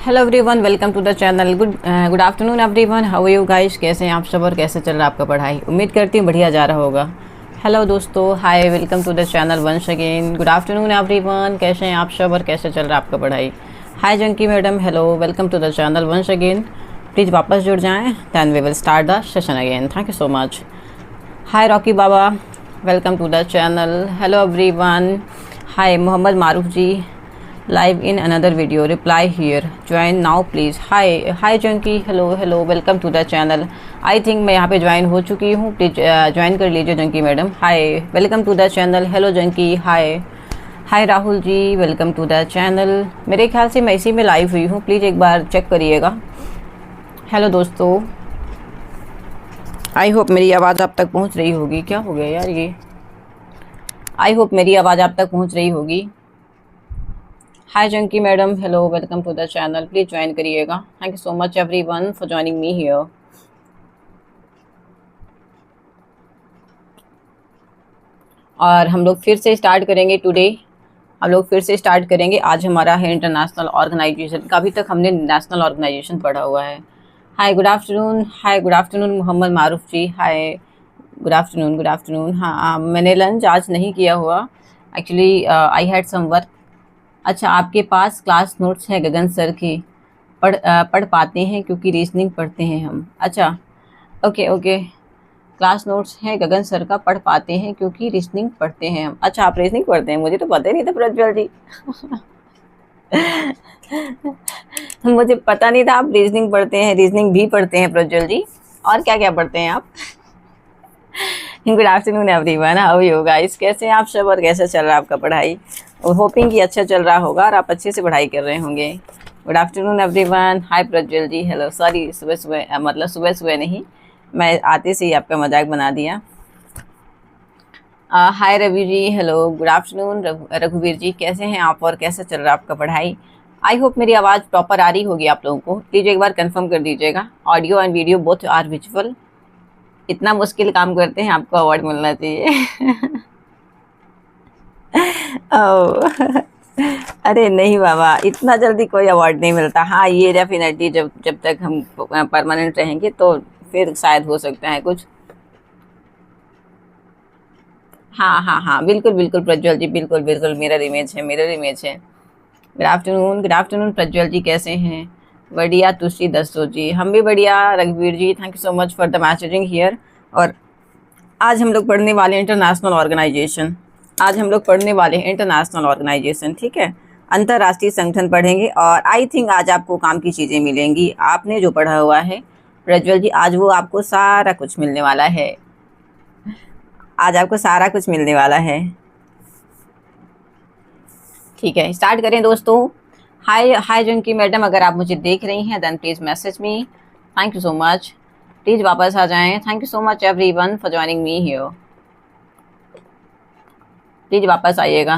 Hello everyone, welcome to the channel. Good afternoon everyone, how are you guys? कैसे हैं आप सब और कैसे चल रहा है आपका पढ़ाई? उम्मीद करती हूँ बढ़िया जा रहा होगा। हेलो दोस्तों, hi, welcome to the channel once again. Good afternoon everyone, कैसे हैं आप सब और कैसे चल रहा है आपका पढ़ाई? Hi Janki madam, hello, welcome to the channel once again. Please वापस जुड़ जाएँ, then we will start the session again. Thank you so much. Hi Rocky Baba, welcome to the channel. Hello everyone, hi Mohammed Maroof ji, live in another video, reply here, join now please। hi Janki, hello hello, welcome to the channel. I think मैं यहाँ पे join हो चुकी हूँ, please join कर लीजिए Janki madam. Hi, welcome to the channel. Hello Janki, hi hi Rahul ji, welcome to the channel. मेरे ख्याल से मैं इसी में लाइव हुई हूँ, प्लीज़ एक बार चेक करिएगा। हेलो दोस्तों, आई होप मेरी आवाज़ आप तक पहुँच रही होगी। क्या हो गया यार ये? आई होप मेरी आवाज़ आप तक पहुँच रही होगी। Hi Janki madam, hello, welcome to the channel. Please join करिएगा। Thank you so much everyone for joining me here. और हम लोग फिर से स्टार्ट करेंगे टुडे। हम लोग फिर से स्टार्ट करेंगे। आज हमारा है इंटरनेशनल ऑर्गेनाइजेशन का। अभी तक हमने नेशनल ऑर्गेनाइजेशन पढ़ा हुआ है। Hi good afternoon, hi good afternoon Mohammed Maroof ji, hi good afternoon, good afternoon. हाँ, मैंने लंच आज नहीं किया हुआ, actually I had some work. अच्छा, आपके पास क्लास नोट्स हैं गगन सर की? पढ़ पाते हैं क्योंकि रीजनिंग पढ़ते हैं हम। अच्छा, ओके ओके, क्लास नोट्स हैं गगन सर का, पढ़ पाते हैं क्योंकि रीजनिंग पढ़ते हैं हम। अच्छा, आप रीजनिंग पढ़ते हैं? मुझे तो पता ही नहीं था प्रज्वल जी। मुझे पता नहीं था आप रीजनिंग पढ़ते हैं, रीजनिंग भी पढ़ते हैं प्रज्वल जी। और क्या क्या पढ़ते हैं आप? Good afternoon everyone, how you guys? कैसे हैं आप सब और कैसे चल रहा है आपका पढ़ाई? होपिंग कि अच्छा चल रहा होगा और आप अच्छे से पढ़ाई कर रहे होंगे। Good afternoon everyone. Hi Prajwal ji, hello. Sorry, सुबह सुबह मतलब सुबह सुबह नहीं, मैं आते से ही आपका मजाक बना दिया। हाय Ravi ji, hello, good afternoon. रघुवीर जी, कैसे हैं आप और कैसे चल रहा है आपका पढ़ाई? आई होप मेरी आवाज़ प्रॉपर आ रही होगी आप लोगों को। प्लीज़ एक बार कंफर्म कर दीजिएगा। Audio and video both are visual. इतना मुश्किल काम करते हैं, आपको अवार्ड मिलना चाहिए। ओह, अरे नहीं बाबा, इतना जल्दी कोई अवार्ड नहीं मिलता। हाँ, ये डेफिनेटली जब जब तक हम परमानेंट रहेंगे तो फिर शायद हो सकता है कुछ। हाँ हाँ हाँ, बिल्कुल बिल्कुल प्रज्वल जी, बिल्कुल बिल्कुल, मिरर इमेज है, मिरर इमेज है। गुड आफ्टरनून प्रज्वल जी, कैसे हैं? बढ़िया तुलसी दस्तों जी, हम भी बढ़िया। रघुवीर ji, thank you so much for the messaging here. और आज हम लोग पढ़ने वाले इंटरनेशनल ऑर्गेनाइजेशन। आज हम लोग पढ़ने वाले हैं इंटरनेशनल ऑर्गेनाइजेशन, ठीक है? अंतर्राष्ट्रीय संगठन पढ़ेंगे और आई थिंक आज आपको काम की चीज़ें मिलेंगी। आपने जो पढ़ा हुआ है प्रज्वल जी, आज वो आपको सारा कुछ मिलने वाला है। आज आपको सारा कुछ मिलने वाला है, ठीक है? स्टार्ट करें दोस्तों। हाय हाय जंकी मैडम, अगर आप मुझे देख रही हैं then please message me. Thank you so much. Please वापस आ जाएं। Thank you so much everyone for joining me here. Please वापस आइएगा,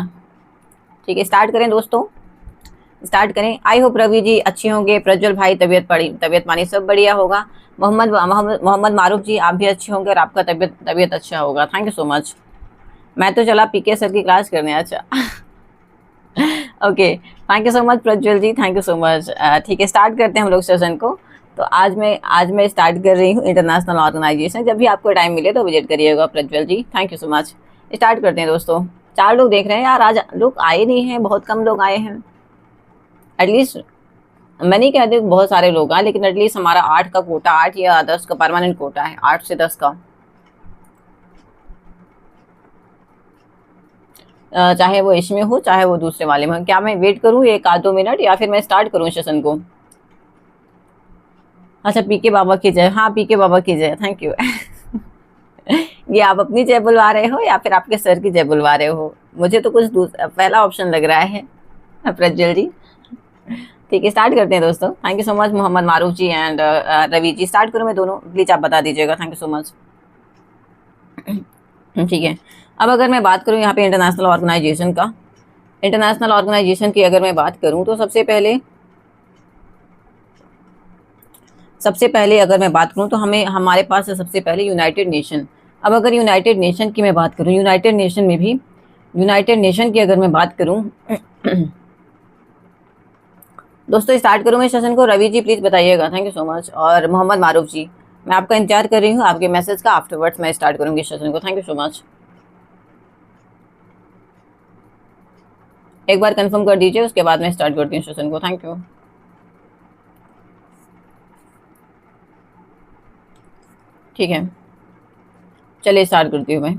ठीक है? स्टार्ट करें दोस्तों, स्टार्ट करें। आई होप रवि जी अच्छे होंगे, प्रज्वल भाई तबीयत पानी सब बढ़िया होगा। मोहम्मद मारूफ जी, आप भी अच्छे होंगे और आपका तबीयत अच्छा होगा। Thank you so much. मैं तो चला पीके सर की क्लास करने। अच्छा, okay, thank you so much Prajwal ji, thank you so much. ठीक है, स्टार्ट करते हैं हम लोग सेशन को। तो आज मैं स्टार्ट कर रही हूँ इंटरनेशनल ऑर्गेनाइजेशन। जब भी आपको टाइम मिले तो विजिट करिएगा Prajwal ji. Thank you so much. Start करते हैं दोस्तों। 4 लोग देख रहे हैं यार, आज लोग आए नहीं हैं, बहुत कम लोग आए हैं। एटलीस्ट मैं नहीं कहती बहुत सारे लोग आए, लेकिन एटलीस्ट हमारा 8 का कोटा, 8 या 10 का परमानेंट कोटा है, 8 से 10 का। चाहे वो इसमें हो चाहे वो दूसरे वाले में। क्या मैं वेट करूँ 1-2 मिनट या फिर मैं स्टार्ट करूँ सेशन को? अच्छा, पीके बाबा की जय। हाँ, पीके बाबा की जय, थैंक यू। ये आप अपनी जय बुलवा रहे हो या फिर आपके सर की जय बुलवा रहे हो? मुझे तो कुछ पहला ऑप्शन लग रहा है प्रज्वल जी। ठीक है, स्टार्ट करते हैं दोस्तों। Thank you so much Mohammad Maroof ji and Ravi ji. Start करूँ मैं दोनों? प्लीज़ आप बता दीजिएगा। Thank you so much. ठीक है, अब अगर मैं बात करूँ यहाँ पे इंटरनेशनल ऑर्गेनाइजेशन का, इंटरनेशनल ऑर्गेनाइजेशन की अगर मैं बात करूँ तो सबसे पहले अगर मैं बात करूँ तो हमारे पास है सबसे पहले यूनाइटेड नेशन। अब अगर यूनाइटेड नेशन की मैं बात करूँ, यूनाइटेड नेशन में भी, यूनाइटेड नेशन की अगर मैं बात करूँ दोस्तों स्टार्ट करूँगा इस सेशन को। रवि जी प्लीज़ बताइएगा, थैंक यू सो मच। और मोहम्मद मारूफ जी, मैं आपका इंतजार कर रही हूँ, आपके मैसेज का। आफ्टरवर्ड्स मैं स्टार्ट करूँगी इस सेशन को। Thank you so much. एक बार कंफर्म कर दीजिए, उसके बाद मैं स्टार्ट करती हूँ सेशन को। Thank you. ठीक है, चलिए स्टार्ट करती हूँ मैं।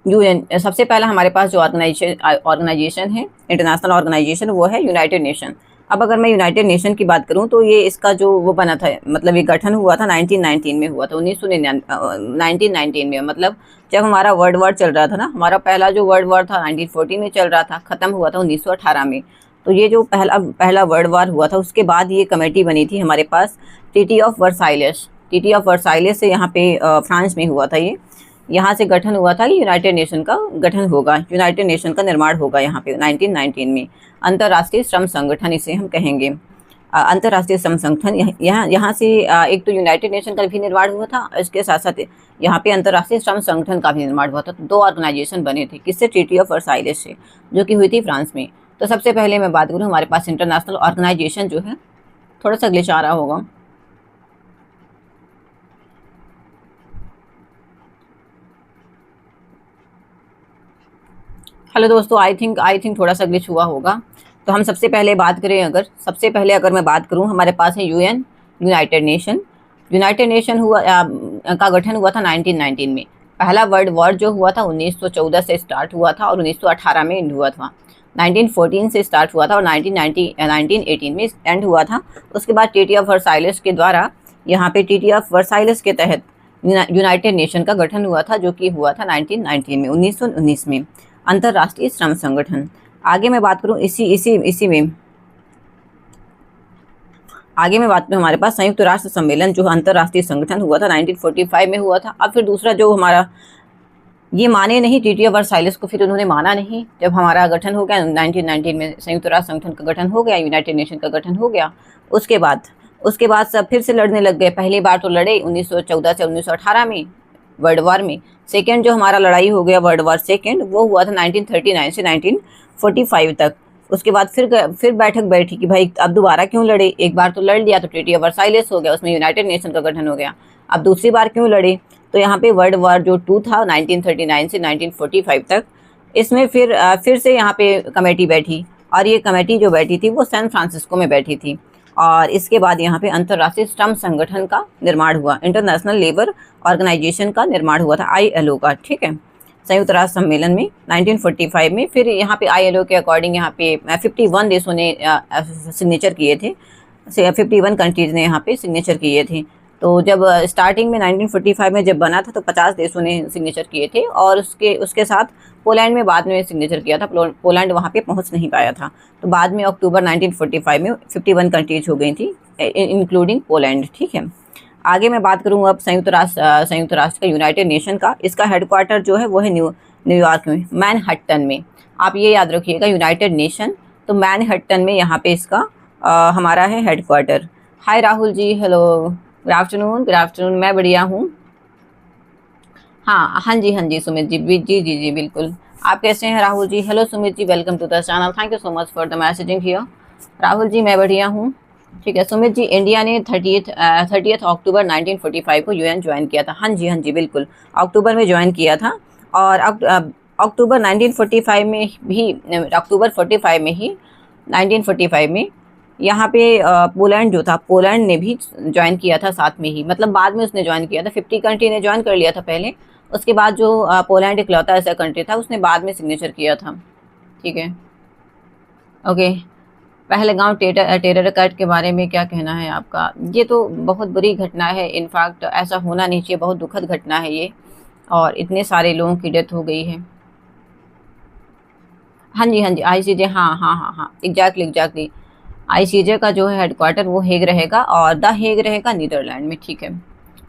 यूएन, सबसे पहला हमारे पास जो ऑर्गेनाइजेशन है, इंटरनेशनल ऑर्गेनाइजेशन, वो है यूनाइटेड नेशन। अब अगर मैं यूनाइटेड नेशन की बात करूं तो ये इसका जो वो बना था, मतलब ये गठन हुआ था 1919 में हुआ था, 1919 में, मतलब जब हमारा वर्ल्ड वॉर चल रहा था ना। हमारा पहला जो वर्ल्ड वॉर था 1914 में चल रहा था, ख़त्म हुआ था 1918 में। तो ये जो पहला वर्ल्ड वॉर हुआ था, उसके बाद ये कमेटी बनी थी हमारे पास, ट्रीटी ऑफ वर्साइलेस। ट्रीटी ऑफ वर्साइलेस से यहाँ पे फ्रांस में हुआ था ये। यहाँ से गठन हुआ था कि यूनाइटेड नेशन का गठन होगा, यूनाइटेड नेशन का निर्माण होगा यहाँ पे 1919 में। अंतर्राष्ट्रीय श्रम संगठन इसे हम कहेंगे, अंतर्राष्ट्रीय श्रम संगठन। यहाँ से एक तो यूनाइटेड नेशन का भी निर्माण हुआ था, इसके साथ साथ यहाँ पे अंतर्राष्ट्रीय श्रम संगठन का भी निर्माण हुआ था। तो 2 ऑर्गेनाइजेशन बने थे, किससे? ट्रीटी ऑफ वर्साइलेस से, जो कि हुई थी फ्रांस में। तो सबसे पहले मैं बात करूँ, हमारे पास इंटरनेशनल ऑर्गेनाइजेशन जो है, थोड़ा सा ग्लिच आ रहा होगा। हेलो दोस्तों, आई थिंक थोड़ा सा ग्लिच हुआ होगा। तो हम सबसे पहले बात करें, अगर मैं बात करूं, हमारे पास है UN, United nation. United nation का गठन हुआ था 1919 में। पहला वर्ल्ड वॉर जो हुआ था 1914 से स्टार्ट हुआ था और 1918 में एंड हुआ था। 1914 से स्टार्ट हुआ था और 1918 में एंड हुआ था। उसके बाद ट्रीटी ऑफ वर्साइलेस के द्वारा, यहाँ पे ट्रीटी ऑफ वर्साइलेस के तहत यूनाइटेड नेशन का गठन हुआ था, जो कि हुआ था 1919 में, 1919 में। अंतर्राष्ट्रीय श्रम संगठन। आगे मैं बात करूं, इसी में आगे मैं बात करूं, हमारे पास संयुक्त राष्ट्र सम्मेलन जो अंतर्राष्ट्रीय संगठन हुआ था 1945 में हुआ था। अब फिर दूसरा जो हमारा, ये माने नहीं ट्रीटी ऑफ वर्साइलेस को, फिर उन्होंने माना नहीं। जब हमारा गठन हो गया 1919 में, संयुक्त राष्ट्र संगठन का गठन हो गया, यूनाइटेड नेशन का गठन हो गया। उसके बाद सब फिर से लड़ने लग गए। पहली बार तो लड़े 1914 से 1918 में, वर्ल्ड वॉर में। सेकेंड जो हमारा लड़ाई हो गया वर्ल्ड वॉर सेकेंड, वो हुआ था 1939 से 1945 तक। उसके बाद फिर बैठक बैठी कि भाई अब दोबारा क्यों लड़े, एक बार तो लड़ लिया तो ट्रीटी ऑफ वर्साइलेस हो गया, उसमें यूनाइटेड नेशन का गठन हो गया, अब दूसरी बार क्यों लड़े। तो यहाँ पे वर्ल्ड वॉर जो 2 था 1939 से 1945 तक, इसमें फिर से यहाँ पे कमेटी बैठी, और ये कमेटी जो बैठी थी वो सैन फ्रांसिस्को में बैठी थी। और इसके बाद यहाँ पे अंतर्राष्ट्रीय श्रम संगठन का निर्माण हुआ, इंटरनेशनल लेबर ऑर्गेनाइजेशन का निर्माण हुआ था, ILO का, ठीक है, संयुक्त राष्ट्र सम्मेलन में 1945 में। फिर यहाँ पे ILO के अकॉर्डिंग यहाँ पे 51 देशों ने सिग्नेचर किए थे, 51 कंट्रीज ने यहाँ पे सिग्नेचर किए थे। तो जब स्टार्टिंग में 1945 में जब बना था तो 50 देशों ने सिग्नेचर किए थे, और उसके साथ पोलैंड में बाद में सिग्नेचर किया था। पोलैंड वहाँ पे पहुँच नहीं पाया था। तो बाद में अक्टूबर 1945 में 51 कंट्रीज हो गई थी, इंक्लूडिंग पोलैंड, ठीक है। आगे मैं बात करूँ अब संयुक्त राष्ट्र का, यूनाइटेड नेशन का, इसका हेडक्वार्टर जो है वो है न्यूयॉर्क में, मैनहट्टन में। आप ये याद रखिएगा, यूनाइटेड नेशन तो मैनहट्टन में यहाँ पे इसका हमारा है हेडक्वार्टर। हाय Rahul ji, hello, good afternoon, मैं बढ़िया हूँ। हाँ जी सुमित जी, जी बिल्कुल। आप कैसे हैं Rahul ji? Hello Sumit ji, welcome to the channel, thank you so much for the messaging here. Rahul ji मैं बढ़िया हूँ, ठीक है। सुमित जी, इंडिया ने 30 अक्टूबर 1945 को UN ज्वाइन किया था। हाँ जी बिल्कुल, अक्टूबर में ज्वाइन किया था। और अक्टूबर 1945 में ही, अक्टूबर 45 में ही 1945 में यहाँ पे पोलैंड जो था, पोलैंड ने भी ज्वाइन किया था साथ में ही, मतलब बाद में उसने ज्वाइन किया था। 50 कंट्री ने ज्वाइन कर लिया था पहले, उसके बाद जो पोलैंड इकलौता ऐसा कंट्री था उसने बाद में सिग्नेचर किया था, ठीक है। ओके, पहलगाम टेरर अटैक के बारे में क्या कहना है आपका? ये तो बहुत बुरी घटना है, इनफैक्ट ऐसा होना नहीं चाहिए, बहुत दुखद घटना है ये, और इतने सारे लोगों की डेथ हो गई है। हाँ जी ICJ, हाँ एग्जैक्टली ICJ का जो है हेडक्वार्टर वो हेग रहेगा, और द हेग रहेगा नीदरलैंड में, ठीक है।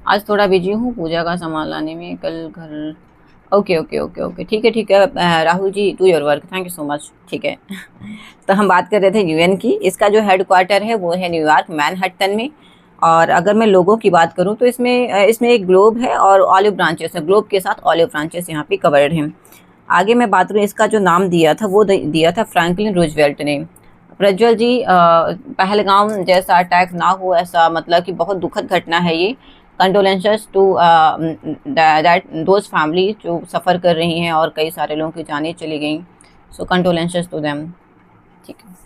आज थोड़ा बिजी हूँ पूजा का सामान लाने में, कल घर। ओके, ठीक है Rahul ji, do your work, thank you so much, ठीक है। तो हम बात कर रहे थे UN की, इसका जो हेडक्वार्टर है वो है न्यूयॉर्क, मैनहट्टन में। और अगर मैं लोगों की बात करूँ तो इसमें एक ग्लोब है और ऑलिव ब्रांचेस है, ग्लोब के साथ ऑलिव ब्रांचेस यहाँ पे कवर्ड हैं। आगे मैं बात करूँ, इसका जो नाम दिया था वो दिया था फ्रैंकलिन रूजवेल्ट ने। प्रज्वल जी, पहलगाम जैसा अटैक ना हो, ऐसा मतलब कि बहुत दुखद घटना है ये। Condolences to that those family जो सफ़र कर रही हैं और कई सारे लोगों की जानें चली गई। सो कंडोलेंसेस टू देम। ठीक है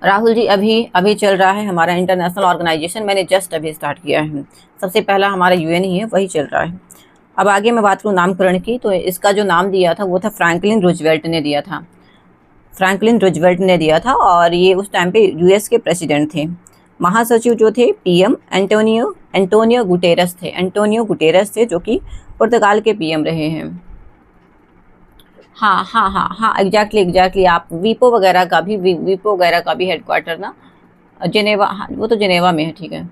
राहुल जी, अभी अभी चल रहा है हमारा इंटरनेशनल ऑर्गेनाइजेशन, मैंने जस्ट अभी स्टार्ट किया है। सबसे पहला हमारा यूएन ही है, वही चल रहा है। अब आगे मैं बात करूँ नामकरण की, तो इसका जो नाम दिया था वो था फ्रैंकलिन रूजवेल्ट ने दिया था। फ्रैंकलिन रूजवेल्ट ने दिया था और ये उस टाइम पे यूएस के प्रेसिडेंट थे। महासचिव जो थे पीएम एंटोनियो गुटेरस थे। एंटोनियो गुटेरस थे जो कि पुर्तगाल के पीएम रहे हैं। हाँ हाँ हाँ हाँ, एग्जैक्टली आप वीपो वगैरह का भी वीपो वगैरह का भी हेडक्वार्टर ना जिनेवा, हाँ वो तो जिनेवा में है। ठीक है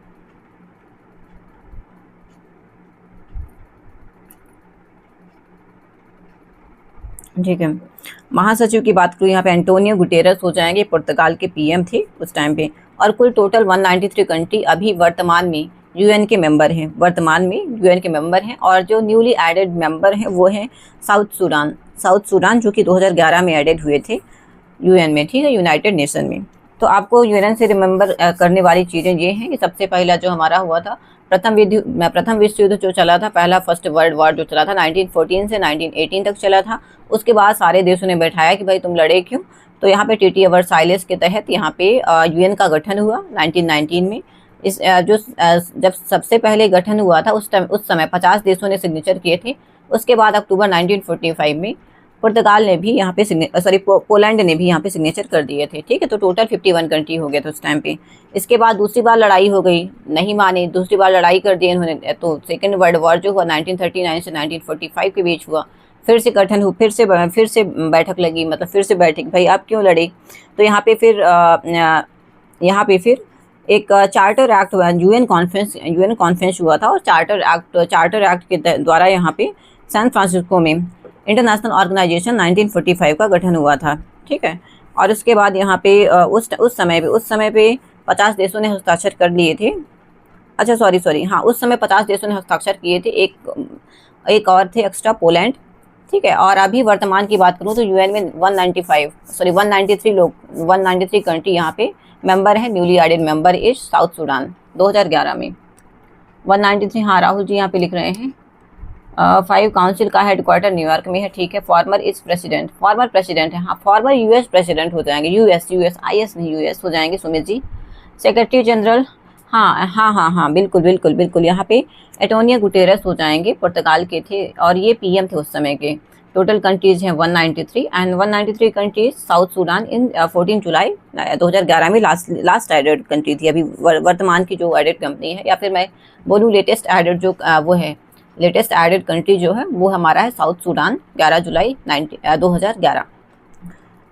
ठीक है। महासचिव की बात करूँ यहाँ पे एंटोनियो गुटेरस हो जाएंगे, पुर्तगाल के पीएम थे उस टाइम पे। और कुल टोटल 193 कंट्री अभी वर्तमान में यूएन के मेंबर हैं, वर्तमान में यूएन के मेंबर हैं। और जो न्यूली एडेड मेंबर हैं वो हैं साउथ सूडान जो कि 2011 में एडेड हुए थे यूएन में। ठीक है, यूनाइटेड नेशन में। तो आपको यूएन से रिमेंबर करने वाली चीज़ें ये हैं कि सबसे पहला जो हमारा हुआ था प्रथम विश्व युद्ध जो चला था, पहला फर्स्ट वर्ल्ड वॉर जो चला था 1914 से 1918 तक चला था। उसके बाद सारे देशों ने बैठाया कि भाई तुम लड़े क्यों। तो यहाँ पे ट्रीटी ऑफ वर्साइलेस के तहत यहाँ पे यूएन का गठन हुआ 1919 में। इस जब सबसे पहले गठन हुआ था उस समय 50 देशों ने सिग्नेचर किए थे। उसके बाद अक्टूबर 1945 में पुर्तगाल ने भी यहाँ पे पोलैंड ने भी यहाँ पे सिग्नेचर कर दिए थे। ठीक है, तो टोटल 51 कंट्री हो गए थे उस टाइम पे। इसके बाद दूसरी बार लड़ाई हो गई, नहीं माने, दूसरी बार लड़ाई कर दी इन्होंने। तो सेकेंड वर्ल्ड वॉर जो हुआ 1939 से 1945 के बीच हुआ। फिर से गठन हुआ, फिर से बैठक लगी, मतलब फिर से बैठक, भाई आप क्यों लड़े। तो यहाँ पे फिर एक चार्टर एक्ट यूएन कॉन्फ्रेंस हुआ था। और चार्टर एक्ट के द्वारा यहाँ पे सैन फ्रांसिस्को में इंटरनेशनल ऑर्गेनाइजेशन 1945 का गठन हुआ था। ठीक है, और उसके बाद यहाँ पे उस समय पे 50 देशों ने हस्ताक्षर कर लिए थे। अच्छा सॉरी हाँ, उस समय 50 देशों ने हस्ताक्षर किए थे, एक और थे एक्स्ट्रा, पोलैंड। ठीक है, और अभी वर्तमान की बात करूँ तो यूएन में 193 कंट्री यहाँ पे मेंबर है। Newly added member is South Sudan 2011 में 193। हाँ राहुल जी यहाँ पे लिख रहे हैं 5 काउंसिल का हेडक्वार्टर न्यूयॉर्क में है। ठीक है, फॉर्मर प्रेसिडेंट है। हाँ, फॉर्मर यूएस प्रेसिडेंट हो जाएंगे, यूएस आईएस नहीं, यूएस हो जाएंगे सुमित जी। सेक्रेटरी जनरल, हाँ बिल्कुल यहाँ पे एंटोनियो गुटेरस हो जाएंगे, पुर्तगाल के थे और ये पीएम थे उस समय के। टोटल कंट्रीज हैं 193 एंड 193 कंट्रीज साउथ सूडान इन 14 जुलाई 2011 में लास्ट एडेड कंट्री थी। अभी वर्तमान की जो एडेड कंपनी है, या फिर मैं बोलूँ लेटेस्ट एडेड जो वो है, लेटेस्ट एडेड कंट्री जो है वो हमारा है साउथ सूडान 11 जुलाई 2011।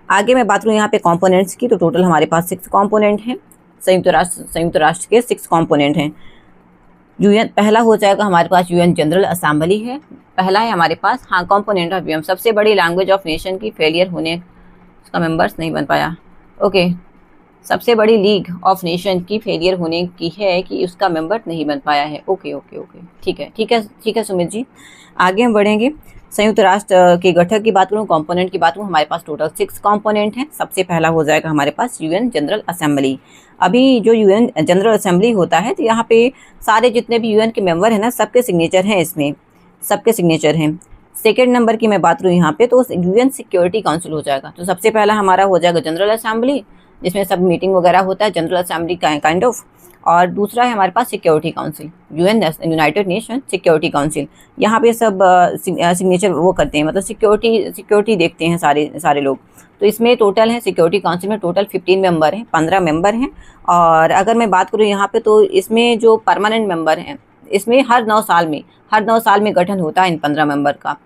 आगे मैं बात करूँ यहाँ पे कंपोनेंट्स की, तो टोटल हमारे पास 6 कंपोनेंट हैं। संयुक्त राष्ट्र के 6 कंपोनेंट हैं। यूएन पहला हो जाएगा हमारे पास यूएन जनरल असेंबली है, पहला है हमारे पास। हाँ, कंपोनेंट ऑफ यूएन, सबसे बड़ी लैंग्वेज ऑफ नेशन की फेलियर होने उसका मेंबर्स नहीं बन पाया। ओके, सबसे बड़ी लीग ऑफ नेशन की फेलियर होने की है कि उसका मेंबर नहीं बन पाया है। ओके, ठीक है सुमित जी, आगे हम बढ़ेंगे। संयुक्त राष्ट्र के गठक की बात करूँ, कंपोनेंट की बात करूँ, हमारे पास टोटल 6 कंपोनेंट हैं। सबसे पहला हो जाएगा हमारे पास यूएन जनरल असेंबली। अभी जो यूएन जनरल असेंबली होता है तो यहाँ पे सारे जितने भी यूएन के मेंबर हैं ना, सबके सिग्नेचर हैं, इसमें सबके सिग्नेचर हैं। सेकेंड नंबर की मैं बात करूँ यहाँ पे तो यूएन सिक्योरिटी काउंसिल हो जाएगा। तो सबसे पहला हमारा हो जाएगा जनरल असेंबली, जिसमें सब मीटिंग वगैरह होता है, जनरल असेंबली काइंड ऑफ। और दूसरा है हमारे पास security council, United Nation security council. यहाँ पे सब सिग्नेचर वो करते हैं, मतलब सिक्योरिटी देखते हैं सारे लोग। तो इसमें टोटल है सिक्योरिटी काउंसिल में टोटल 15 मेंबर हैं, 15 मेंबर हैं। और अगर मैं बात करूँ यहाँ पे तो इसमें जो परमानेंट मेंबर हैं, इसमें हर 9 साल में गठन होता है इन 15 मेंबर का,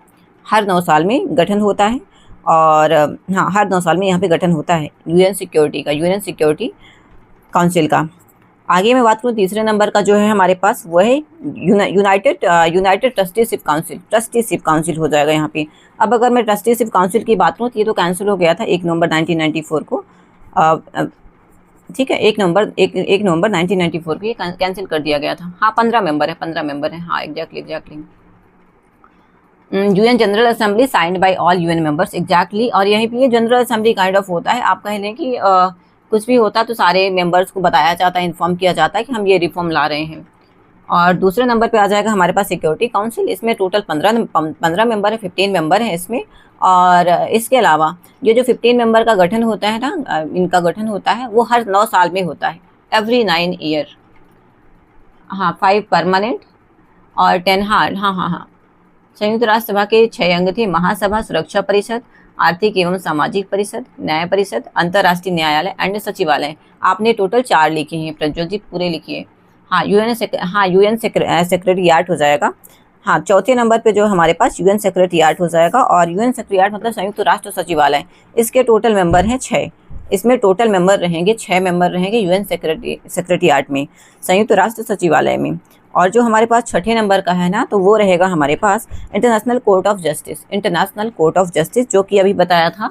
हर 9 साल में गठन होता है। और हाँ, हर 9 साल में यहाँ पे गठन होता है यूएन सिक्योरिटी काउंसिल का। आगे मैं बात करूँ तीसरे नंबर का जो है हमारे पास, वो है यूनाइटेड ट्रस्टीशिप काउंसिल हो जाएगा यहाँ पे। अब अगर मैं ट्रस्टीशिप काउंसिल की बात करूँ तो ये तो कैंसिल हो गया था 1 नवंबर 1994 को। ठीक है, 1 नवंबर 1994 को ये कैंसिल कर दिया गया था। हाँ, 15 मेंबर है। हाँ, exactly. UN general assembly signed by all UN members, exactly. और यहीं पे ये जनरल असेंबली काइंड ऑफ होता है, आप कह लें कि कुछ भी होता है तो सारे मेंबर्स को बताया जाता है, इन्फॉर्म किया जाता है कि हम ये रिफॉर्म ला रहे हैं। और दूसरे नंबर पे आ जाएगा हमारे पास सिक्योरिटी काउंसिल। इसमें टोटल 15 मेंबर है, 15 मेंबर है इसमें। और इसके अलावा ये जो 15 मेंबर का गठन होता है ना, इनका गठन होता है वो हर 9 साल में होता है, एवरी 9 ईयर। हाँ, 5 परमानेंट और 10 हार्ड। हाँ। संयुक्त राष्ट्र सभा के 6 अंग थे, महासभा, सुरक्षा परिषद, आर्थिक एवं सामाजिक परिषद, न्याय परिषद, अंतर्राष्ट्रीय न्यायालय एंड सचिवालय। आपने टोटल 4 लिखे हैं, प्रज्वल जी पूरे लिखिए। हाँ, यूएन सेक्रेटरिएट हो जाएगा। हाँ, चौथे नंबर पे जो हमारे पास यूएन सेक्रेटरिएट हो जाएगा। और यूएन सेक्रेटरिएट मतलब संयुक्त राष्ट्र सचिवालय। इसके टोटल मेंबर हैं 6। इसमें टोटल मेंबर रहेंगे 6 मेंबर रहेंगे यूएन सेक्रेटरिएट में, संयुक्त राष्ट्र सचिवालय में। और जो हमारे पास छठे नंबर का है ना, तो वो रहेगा हमारे पास international court of justice. International court of justice, जो कि अभी बताया था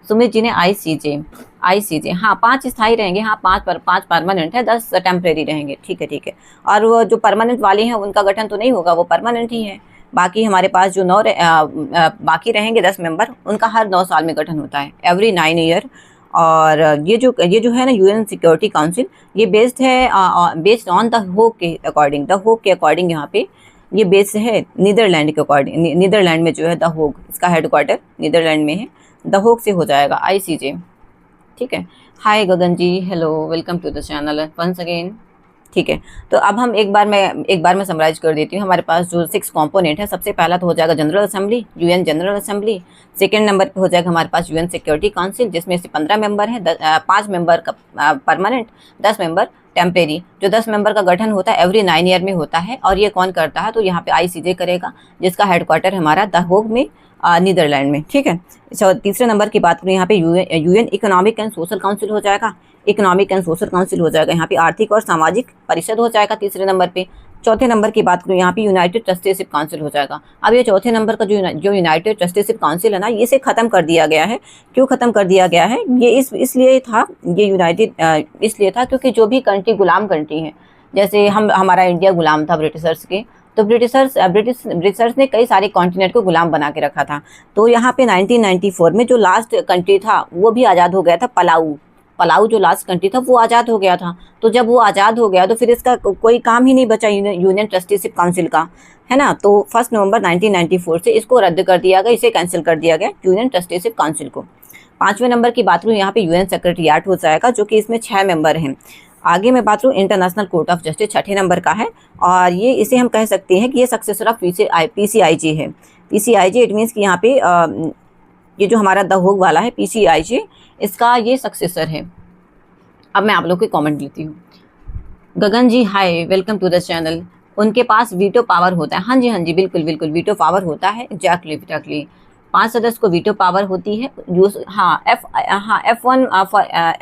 सुमित जी ने, आईसीजे। हाँ, 5 स्थायी रहेंगे। हाँ, 5 परमानेंट है, 10 टेम्परेरी रहेंगे। ठीक है। और वो जो परमानेंट वाले हैं उनका गठन तो नहीं होगा, वो परमानेंट ही है। बाकी हमारे पास जो बाकी रहेंगे 10 मेंबर, उनका हर 9 साल में गठन होता है, एवरी 9 ईयर। और ये जो है ना यूएन सिक्योरिटी काउंसिल, ये बेस्ड ऑन द होग के अकॉर्डिंग यहाँ पे ये बेस्ड है नीदरलैंड के अकॉर्डिंग। नीदरलैंड में जो है द होग, इसका हेडक्वार्टर नीदरलैंड में है, द होग से हो जाएगा आईसीजे। ठीक है। Hi Gagan ji, hello, welcome to the channel once again. ठीक है, तो अब हम एक बार मैं समराइज कर देती हूँ। हमारे पास जो 6 कंपोनेंट है, सबसे पहला तो हो जाएगा general assembly, UN general assembly. Second number पे हो जाएगा हमारे पास यूएन सिक्योरिटी काउंसिल, जिसमें से 15 मेंबर हैं, 5 मेंबर का परमानेंट, 10 मेंबर टेम्परेरी। जो 10 मेंबर का गठन होता है एवरी 9 ईयर में होता है। और ये कौन करता है, तो यहाँ पे आईसीजे करेगा, जिसका हेडक्वार्टर हमारा द होग में, नीदरलैंड में। ठीक है। तीसरे नंबर की बात करें, यहाँ पे UN economic and social council हो जाएगा। इकोनॉमिक एंड सोशल काउंसिल हो जाएगा, यहाँ पे आर्थिक और सामाजिक परिषद हो जाएगा तीसरे नंबर पे। चौथे नंबर की बात करूँ, यहाँ पे यूनाइटेड ट्रस्टीशिप काउंसिल हो जाएगा। अब ये चौथे नंबर का जो यूनाइटेड ट्रस्टीशिप काउंसिल है ना, इसे ख़त्म कर दिया गया है। क्यों ख़त्म कर दिया गया है? ये इसलिए था, ये यूनाइटेड इसलिए था क्योंकि जो भी कंट्री गुलाम कंट्री है, जैसे हमारा इंडिया गुलाम था ब्रिटिशर्स के, तो ब्रिटिशर्स ने कई सारे कॉन्टिनेंट को गुलाम बना के रखा था। तो यहाँ पे 1994 में जो लास्ट कंट्री था वो भी आज़ाद हो गया था, पलाऊ जो लास्ट कंट्री था वो आज़ाद हो गया था। तो जब वो आज़ाद हो गया तो फिर इसका कोई काम ही नहीं बचा यूनियन ट्रस्टीशिप काउंसिल का, है ना। तो 1 नवंबर 1994 से इसको रद्द कर दिया गया, इसे कैंसिल कर दिया गया यूनियन ट्रस्टीशिप काउंसिल को। 5वें नंबर की बात करूँ, यहाँ पे यूएन सेक्रेटरिएट हो जाएगा, जो कि इसमें 6 मेंबर हैं। आगे मैं बात करूँ, इंटरनेशनल कोर्ट ऑफ जस्टिस 6ठे नंबर का है। और ये इसे हम कह सकते हैं कि ये सक्सेसर ऑफ पीसीआईजी है। पीसीआईजी इट मीन्स कि यहाँ पे ये जो हमारा द होग वाला है पीसीआईजी, इसका ये सक्सेसर है। अब मैं आप लोग के कमेंट लेती हूँ। गगन जी hi, welcome to the channel. उनके पास वीटो पावर होता है। हाँ जी, बिल्कुल वीटो पावर होता है, एग्जैक्टली 5 सदस्य को वीटो पावर होती है।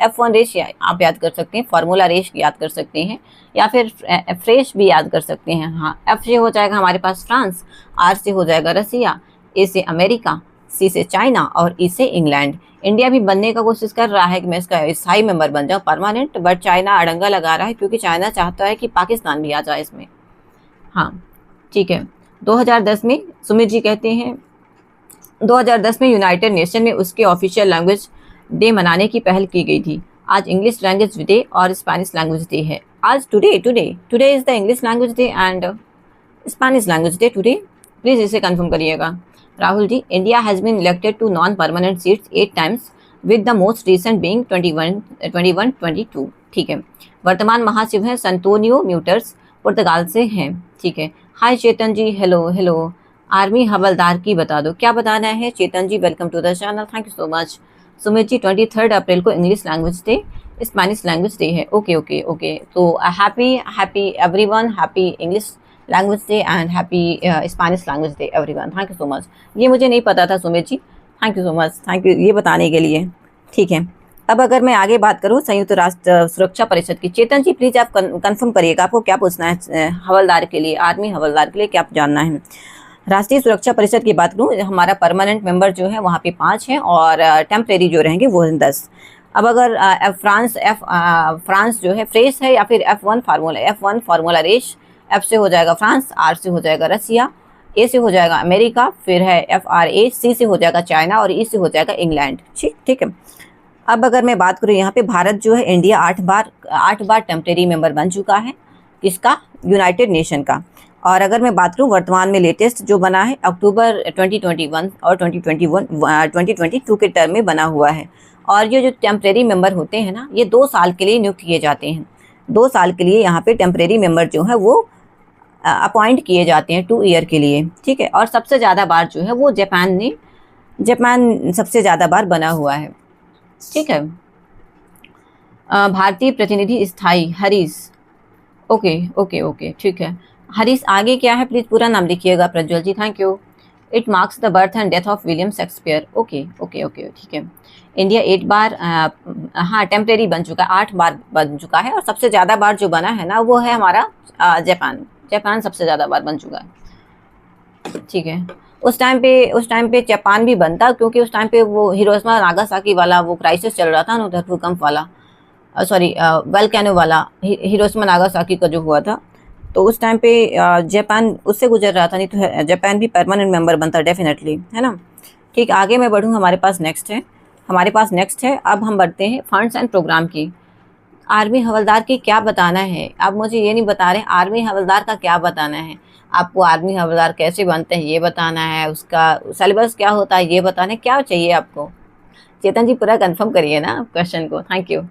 F1 रेश आप याद कर सकते हैं, फार्मूला रेश याद कर सकते हैं, या फिर फ्रेश भी याद कर सकते हैं। हाँ, F से हो जाएगा हमारे पास फ्रांस, R से हो जाएगा रसिया, A से अमेरिका, C से चाइना और E से इंग्लैंड। इंडिया भी बनने का कोशिश कर रहा है कि मैं इसका स्थायी मेंबर बन जाऊँ, परमानेंट, बट चाइना अड़ंगा लगा रहा है, क्योंकि चाइना चाहता है कि पाकिस्तान भी आ जाए इसमें। हाँ, ठीक है। 2010 में सुमित जी कहते हैं 2010 में यूनाइटेड नेशन में उसके ऑफिशियल लैंग्वेज डे मनाने की पहल की गई थी। आज इंग्लिश लैंग्वेज डे और स्पेनिश लैंग्वेज डे है। आज today is the English language day and Spanish language day today. Please इसे कंफर्म करिएगा। Rahul ji, India has been elected to non permanent seats 8 times with the most recent being 21-22। ठीक है। वर्तमान महासचिव हैं संतोनियो म्यूटर्स, पुर्तगाल से हैं। ठीक है। हाय चेतन जी, हेलो। आर्मी हवलदार की बता दो, क्या बताना है Chetan ji? Welcome to the channel, thank you so much. Sumit ji 23 April को English language day, Spanish language day है। ओके। तो happy everyone, happy English language day and happy Spanish language day everyone. Thank you so much. ये मुझे नहीं पता था Sumit ji, thank you so much, thank you ये बताने के लिए। ठीक है। अब अगर मैं आगे बात करूँ संयुक्त राष्ट्र सुरक्षा परिषद की, चेतन जी प्लीज़ आप कंफर्म करिएगा, आपको क्या पूछना है हवलदार के लिए, आर्मी हवलदार के लिए क्या जानना है। राष्ट्रीय सुरक्षा परिषद की बात करूँ, हमारा परमानेंट मेंबर जो है वहाँ पे 5 हैं और टेम्परेरी जो रहेंगे वो 10। अब अगर फ्रांस जो है फ्रेश है, या फिर F1 फार्मूला रेश, F से हो जाएगा फ्रांस, R से हो जाएगा रसिया, ए से हो जाएगा अमेरिका, फिर है FRA, सी से हो जाएगा चाइना और ई से हो जाएगा इंग्लैंड। ठीक है। अब अगर मैं बात करूँ यहाँ पे भारत जो है इंडिया 8 बार टेम्परेरी मेंबर बन चुका है, किसका? यूनाइटेड नेशन का। और अगर मैं बात करूँ वर्तमान में लेटेस्ट जो बना है अक्टूबर 2021 और 2022 के टर्म में बना हुआ है। और ये जो टेम्परेरी मेंबर होते हैं ना, ये 2 साल के लिए नियुक्त किए जाते हैं। 2 साल के लिए यहाँ पे टेम्परेरी मेंबर जो है वो अपॉइंट किए जाते हैं 2 ईयर के लिए। ठीक है। और सबसे ज़्यादा बार जो है वो जापान सबसे ज़्यादा बार बना हुआ है। ठीक है। भारतीय प्रतिनिधि स्थायी हरीश, ओके ठीक है। हरीश आगे क्या है प्लीज़ पूरा नाम लिखिएगा Prajwal ji, thank you. It marks the birth and death of William Shakespeare, okay ठीक है। इंडिया 8 बार हाँ टेम्परेरी बन चुका है, 8 बार बन चुका है। और सबसे ज़्यादा बार जो बना है ना वो है हमारा जापान सबसे ज़्यादा बार बन चुका है। ठीक है। उस टाइम पे जापान भी बनता, क्योंकि उस टाइम पे वो हिरोशिमा नागासाकी वाला वो क्राइसिस चल रहा था ना, उधर भूकंप वाला, सॉरी वोल्केनो वाला हिरोशिमा नागासाकी का जो हुआ था, तो उस टाइम पे जापान उससे गुजर रहा था, नहीं तो जापान भी परमानेंट मेंबर बनता डेफिनेटली, है ना। ठीक, आगे मैं बढ़ूँ, हमारे पास नेक्स्ट है। अब हम बढ़ते हैं फंड्स एंड प्रोग्राम की। आर्मी हवलदार की क्या बताना है? आप मुझे ये नहीं बता रहे आर्मी हवलदार का क्या बताना है। आपको आर्मी हवलदार कैसे बनते हैं ये बताना है, उसका सिलेबस क्या होता है ये बताना है, क्या चाहिए आपको? चेतन जी पूरा कंफर्म करिए ना क्वेश्चन को, थैंक यू।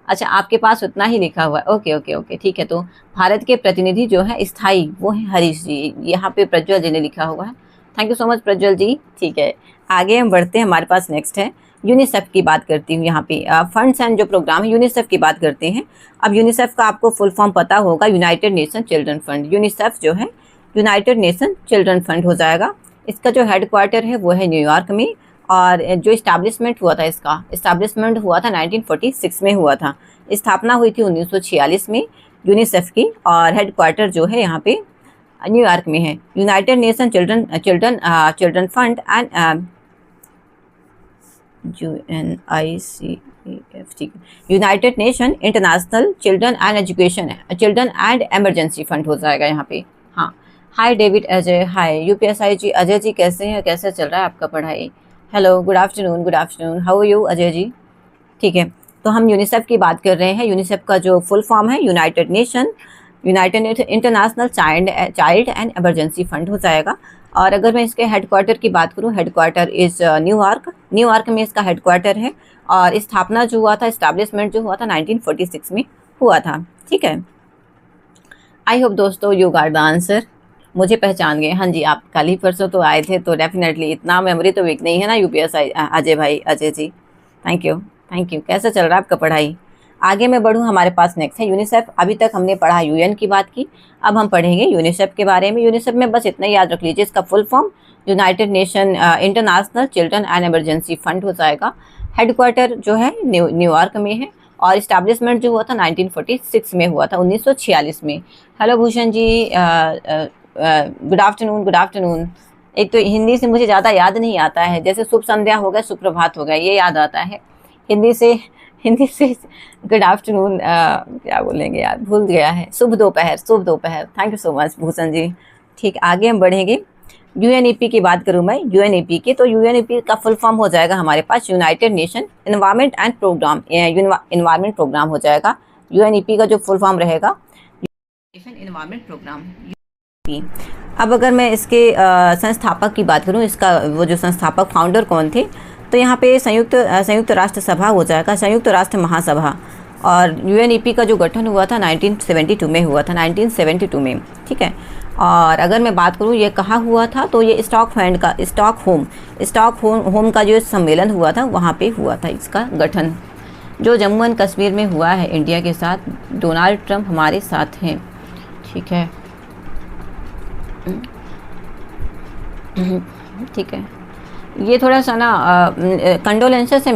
अच्छा, आपके पास उतना ही लिखा हुआ है, ओके ठीक है। तो भारत के प्रतिनिधि जो है स्थायी वो है हरीश जी, यहाँ पे प्रज्वल जी ने लिखा हुआ है, thank you so much Prajwal ji. ठीक है, आगे हम बढ़ते हैं, हमारे पास नेक्स्ट है यूनिसेफ की बात करती हूँ। यहाँ पे फंड्स एंड जो प्रोग्राम है यूनिसेफ की बात करते हैं। अब यूनिसेफ का आपको फुल फॉर्म पता होगा, United Nation children fund. UNICEF जो है यूनाइटेड नेशन चिल्ड्रन फंड हो जाएगा। इसका जो हेडक्वार्टर है वो है न्यूयॉर्क में, और जो इस्टेब्लिशमेंट हुआ था, इसका इस्टेब्लिशमेंट हुआ था 1946 में हुआ था। स्थापना हुई थी 1946 में यूनिसेफ की, और हेडक्वार्टर जो है यहाँ पे न्यूयॉर्क में है। United Nation children fund and UNICEF, ठीक है, United Nation international children and emergency fund हो जाएगा यहाँ पे। हाँ, hi David Ajay, hi UPSI ji. Ajay ji कैसे हैं, कैसे चल रहा है आपका पढ़ाई? Hello, good afternoon, how are you Ajay ji? ठीक है, तो हम यूनिसेफ की बात कर रहे हैं। यूनिसेफ का जो फुल फॉर्म है United Nation international child and emergency fund हो जाएगा। और अगर मैं इसके हेडक्वार्टर की बात करूं, हेडक्वार्टर इज़ न्यूयॉर्क में इसका हेडक्वार्टर है। और स्थापना जो हुआ था, इस्टेब्लिशमेंट जो हुआ था 1946 में हुआ था। ठीक है, आई होप दोस्तों यू गॉट द आंसर, मुझे पहचान गए। हाँ जी, आप कल ही परसों तो आए थे, तो डेफिनेटली इतना मेमोरी तो वीक नहीं है ना UPSI Ajay ji, thank you. कैसा चल रहा है आपका पढ़ाई? आगे मैं बढ़ूँ, हमारे पास नेक्स्ट है यूनिसेफ। अभी तक हमने पढ़ा यूएन की बात की, अब हम पढ़ेंगे यूनिसेफ के बारे में। यूनिसेफ में बस इतना याद रख लीजिए, इसका full form United Nation international children and emergency fund हो जाएगा। हेडक्वार्टर जो है न्यूयॉर्क में है, और इस्टेब्लिशमेंट जो हुआ था 1946 में हुआ था, 1946 में। Hello Bhushan ji, good afternoon. एक तो हिंदी से मुझे ज़्यादा याद नहीं आता है, जैसे शुभ संध्या हो गया, सुप्रभात हो गया, ये याद आता है। हिंदी से गुड आफ्टरनून क्या बोलेंगे यार, भूल गया है। शुभ दोपहर, thank you so much Bhushan ji. ठीक, आगे हम बढ़ेंगे। यूएनईपी की बात करूं मैं, यूएनईपी की, तो यूएनईपी का फुल फॉर्म हो जाएगा हमारे पास United Nation environment and programme, environment programme हो जाएगा। यूएनईपी का जो फुल फॉर्म रहेगा एनवायरनमेंट प्रोग्राम। अब अगर मैं इसके संस्थापक की बात करूं, इसका वो जो संस्थापक फाउंडर कौन थे, तो यहाँ पे संयुक्त राष्ट्र सभा हो जाएगा, संयुक्त राष्ट्र महासभा। और यूएनईपी का जो गठन हुआ था 1972 में हुआ था, 1972 में। ठीक है, और अगर मैं बात करूँ ये कहाँ हुआ था, तो ये स्टॉकहोम का जो सम्मेलन हुआ था वहाँ पे हुआ था इसका गठन, जो जम्मू एंड कश्मीर में हुआ है इंडिया के साथ। डोनाल्ड ट्रंप हमारे साथ हैं। ठीक है, ठीक है, ये थोड़ा सा ना कंडोलेंसेस से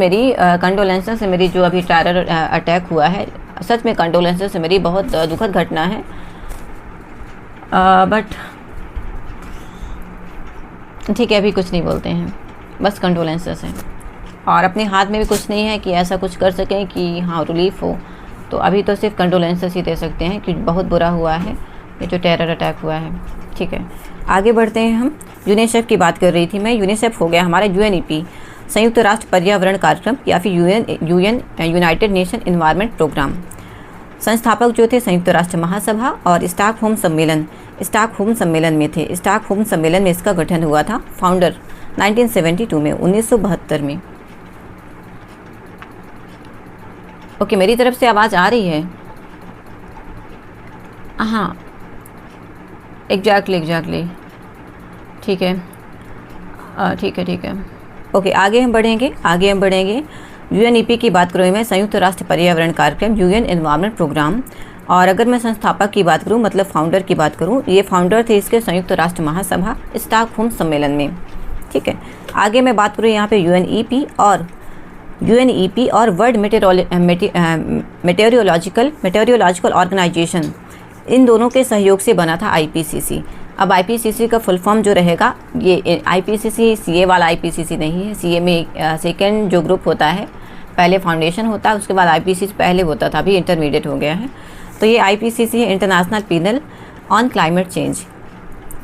मेरी जो अभी टेरर अटैक हुआ है, सच में कंडोलेंसेस से मेरी बहुत दुखद घटना है, बट ठीक है, अभी कुछ नहीं बोलते हैं, बस कंडोलेंसेस हैं। और अपने हाथ में भी कुछ नहीं है कि ऐसा कुछ कर सकें कि हाँ रिलीफ हो, तो अभी तो सिर्फ कंडोलेंसेस ही दे सकते हैं कि बहुत बुरा हुआ है। ये जो टेरर अटैक हुआ है। ठीक है, आगे बढ़ते हैं हम। यूनिसेफ की बात कर रही थी मैं। यूनिसेफ हो गया हमारा UNEP, संयुक्त राष्ट्र पर्यावरण कार्यक्रम, या फिर यूनाइटेड नेशन एनवायरनमेंट प्रोग्राम। संस्थापक जो थे संयुक्त राष्ट्र महासभा और स्टॉकहोम सम्मेलन में थे। स्टॉकहोम सम्मेलन में इसका गठन हुआ था। फाउंडर 1972 में, 1972 में। ओके, मेरी तरफ से आवाज़ आ रही है? हाँ, एग्जैक्टली। ठीक है, ठीक है। ओके, आगे हम बढ़ेंगे। UNEP की बात करूँ मैं, संयुक्त राष्ट्र पर्यावरण कार्यक्रम, UN एनवायरनमेंट प्रोग्राम। और अगर मैं संस्थापक की बात करूँ, मतलब फाउंडर की बात करूँ, ये फाउंडर थे इसके संयुक्त राष्ट्र महासभा स्टॉकहोम सम्मेलन में। ठीक है, आगे मैं बात करूँ यहाँ पे UNEP और वर्ल्ड मेटेरियोलॉजिकल ऑर्गेनाइजेशन, इन दोनों के सहयोग से बना था IPCC। अब IPCC का फुल फॉर्म जो रहेगा, ये IPCC CA वाला IPCC नहीं है। CA में सेकेंड जो ग्रुप होता है, पहले फाउंडेशन होता है, उसके बाद IPCC पहले होता था, अभी इंटरमीडिएट हो गया है। तो ये IPCC है, international panel on climate change,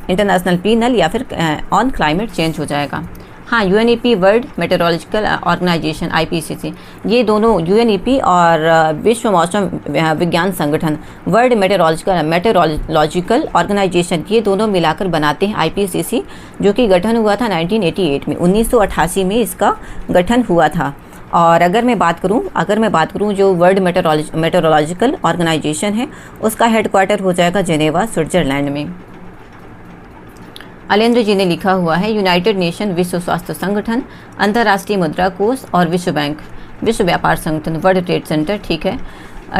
international panel या फिर ऑन क्लाइमेट चेंज हो जाएगा। हाँ, UNEP world meteorological organisation IPCC, ये दोनों UNEP और विश्व मौसम विज्ञान संगठन वर्ल्ड मेटेरोलॉजिकल ऑर्गेनाइजेशन, ये दोनों मिलाकर बनाते हैं IPCC, जो कि गठन हुआ था 1988 में, 1988 में इसका गठन हुआ था। और अगर मैं बात करूं जो वर्ल्ड मेटेरोलॉजिकल ऑर्गेनाइजेशन है, उसका हेडक्वार्टर हो जाएगा जेनेवा, स्विट्ज़रलैंड में। अलेंद्र जी ने लिखा हुआ है, यूनाइटेड नेशन, विश्व स्वास्थ्य संगठन, अंतर्राष्ट्रीय मुद्रा कोष और विश्व बैंक, विश्व व्यापार संगठन, वर्ल्ड ट्रेड सेंटर। ठीक है,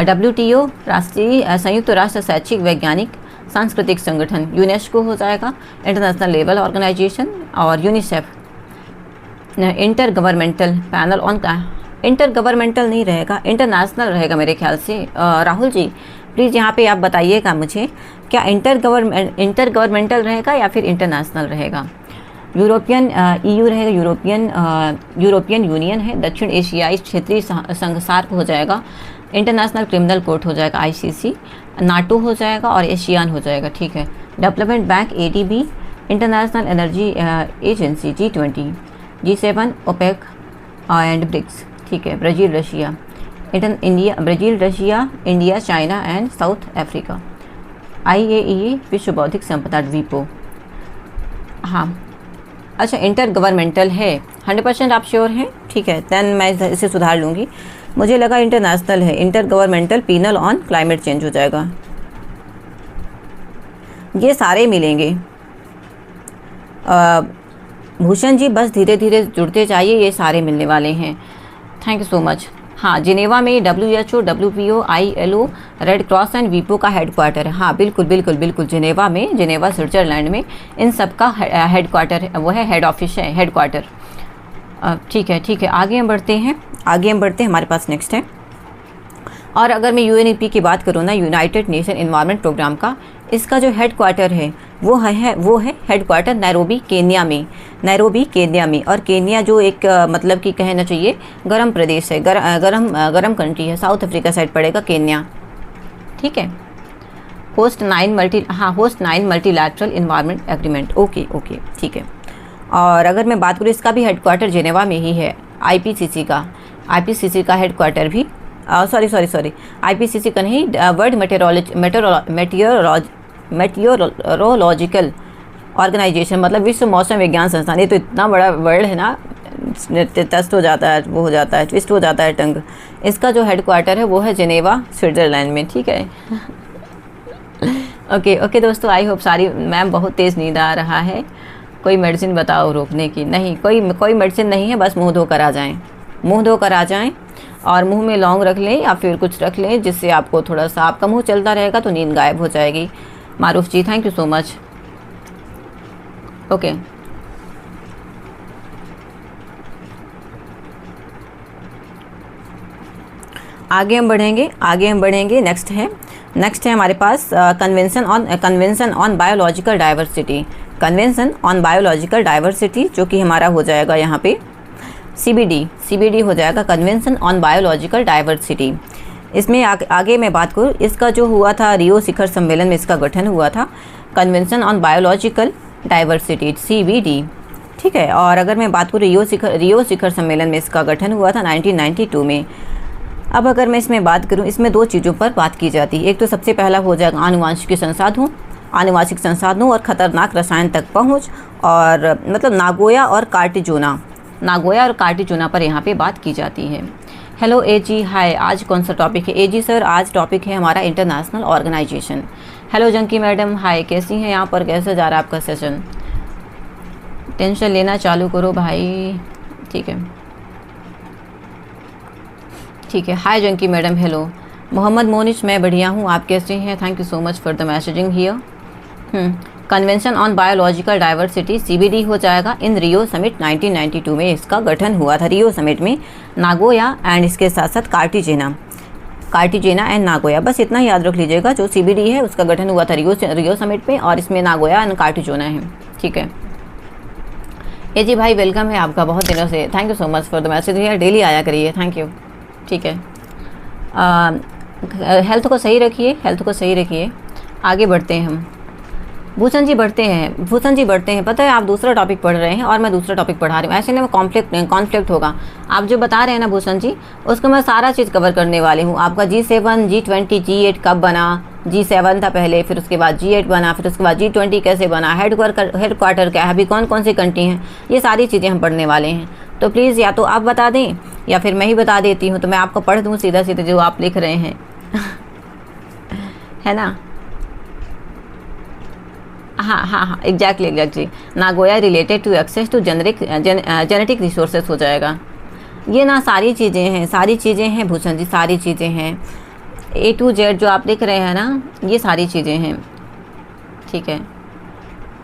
WTO, राष्ट्रीय संयुक्त राष्ट्र शैक्षिक वैज्ञानिक सांस्कृतिक संगठन, यूनेस्को हो जाएगा, इंटरनेशनल लेवल ऑर्गेनाइजेशन। और UNICEF, inter governmental panel on, inter governmental नहीं रहेगा, इंटरनेशनल रहेगा मेरे ख्याल से। राहुल जी प्लीज़ यहाँ पे आप बताइएगा मुझे, क्या इंटर गवर्नमेंटल रहेगा या फिर इंटरनेशनल रहेगा? यूरोपियन EU रहेगा, यूरोपियन यूनियन है, दक्षिण एशियाई क्षेत्रीय संघ सार्क हो जाएगा, इंटरनेशनल क्रिमिनल कोर्ट हो जाएगा ICC, नाटो हो जाएगा और एशियान हो जाएगा। ठीक है, development bank ADB, international energy agency G20, G7, OPEC and BRICS. ठीक है, Brazil, Russia, India, China and South Africa, IAEA, विश्व बौद्धिक संपदा, WIPO। हाँ, अच्छा, इंटर गवर्नमेंटल है, 100% आप श्योर हैं? ठीक है, दैन मैं इसे सुधार लूँगी, मुझे लगा इंटरनेशनल है। Inter governmental panel on climate change हो जाएगा। ये सारे मिलेंगे। भूषण जी बस धीरे धीरे जुड़ते जाइए, ये सारे मिलने वाले हैं। Thank you so much. हाँ, जिनेवा में WHO, WPO, ILO, red cross and WIPO का हेडक्वार्टर है। हाँ, बिल्कुल जिनेवा में, जिनेवा स्विट्ज़रलैंड में इन सब का हेडक्वार्टर है, वो है हेड ऑफिस है, हेडक्वार्टर। ठीक है, आगे हम बढ़ते हैं। हमारे पास नेक्स्ट है। और अगर मैं UNEP की बात करूँ ना, यूनाइटेड नेशन एनवायरनमेंट प्रोग्राम का, इसका जो हेडक्वार्टर है वो है हेडक्वार्टर नैरोबी, केन्या में। और केन्या जो एक मतलब कि कहना चाहिए गर्म प्रदेश है, गर्म कंट्री है, साउथ अफ्रीका साइड पड़ेगा केन्या। ठीक है, host 9 multilateral environment agreement. Okay, ठीक है। और अगर मैं बात करूँ, इसका भी हेडक्वार्टर जेनेवा में ही है। IPCC का हेडक्वार्टर भी सॉरी IPCC का नहीं, वर्ल्ड मेटीरियोलॉजिकल ऑर्गेनाइजेशन, मतलब विश्व मौसम विज्ञान संस्थान। ये तो इतना बड़ा वर्ड है ना, ट्विस्ट हो जाता है टंग। इसका जो हेडक्वार्टर है वो है जेनेवा, स्विट्ज़रलैंड में। ठीक है। ओके दोस्तों, आई होप सारी, मैम बहुत तेज़ नींद आ रहा है, कोई मेडिसिन बताओ रोकने की। नहीं, कोई मेडिसिन नहीं है, बस मुंह धोकर आ जाएं और मुंह में लौंग रख लें या फिर कुछ रख लें, जिससे आपको थोड़ा सा, आपका मुंह चलता रहेगा तो नींद गायब हो जाएगी। Maroof ji, thank you so much. Okay, आगे हम बढ़ेंगे। नेक्स्ट है हमारे पास कन्वेंशन ऑन बायोलॉजिकल डाइवर्सिटी, जो कि हमारा हो जाएगा यहाँ पे CBD हो जाएगा, कन्वेंशन ऑन बायोलॉजिकल डाइवर्सिटी। इसमें आगे मैं बात करूँ, इसका जो हुआ था रियो शिखर सम्मेलन में इसका गठन हुआ था, convention on biological diversity CBD, ठीक है। और अगर मैं बात करूँ रियो शिखर सम्मेलन में इसका गठन हुआ था 1992 में। अब अगर मैं इसमें बात करूँ, इसमें 2 चीज़ों पर बात की जाती है। एक तो सबसे पहला हो जाएगा आनुवांशिक संसाधनों और ख़तरनाक रसायन तक पहुँच, और मतलब नागोया और कार्टिजोना पर यहाँ पे बात की जाती है। हेलो AG, हाय, आज कौन सा टॉपिक है? AG सर, आज टॉपिक है हमारा international organization. Hello Janki madam, hi, कैसी हैं? यहाँ पर कैसे जा रहा है आपका सेशन? टेंशन लेना चालू करो भाई, ठीक है, ठीक है। Hi Janki madam, hello. Mohammed Monish, मैं बढ़िया हूँ, आप कैसे हैं? Thank you so much for the messaging here. Convention on biological diversity CBD हो जाएगा इन रियो समिट 1992 में इसका गठन हुआ था। रियो समिट में नागोया एंड इसके साथ साथ कार्टिजेना एंड नागोया, बस इतना याद रख लीजिएगा। जो CBD है उसका गठन हुआ था रियो समिट में, और इसमें नागोया एंड कार्टिजोना है, ठीक है। AG भाई वेलकम है आपका बहुत दिनों से, thank you so much for the message here, daily आया करिए, थैंक यू, ठीक है। हेल्थ को सही रखिए, आगे बढ़ते हैं हम। भूषण जी बढ़ते हैं। पता है आप दूसरा टॉपिक पढ़ रहे हैं और मैं दूसरा टॉपिक पढ़ा रही हूँ, ऐसे में कॉन्फ्लिक्ट होगा। आप जो बता रहे हैं ना भूषण जी, उसको मैं सारा चीज़ कवर करने वाली हूँ। आपका G7, G20, G8 कब बना? G7 था पहले, फिर उसके बाद G8 बना, फिर उसके बाद G20 कैसे बना, हेडक्वार्टर क्या है, अभी कौन कौन सी कंट्री हैं, ये सारी चीज़ें हम पढ़ने वाले हैं। तो प्लीज़ या तो आप बता दें या फिर मैं ही बता देती हूँ, तो मैं आपको पढ़ दूँ सीधा जो आप लिख रहे हैं है ना? हाँ, exactly. Nagoya related to access to genetic resources हो जाएगा। ये ना सारी चीज़ें हैं भूषण जी, सारी चीज़ें हैं A to Z जो आप लिख रहे हैं ना, ये सारी चीज़ें हैं, ठीक है।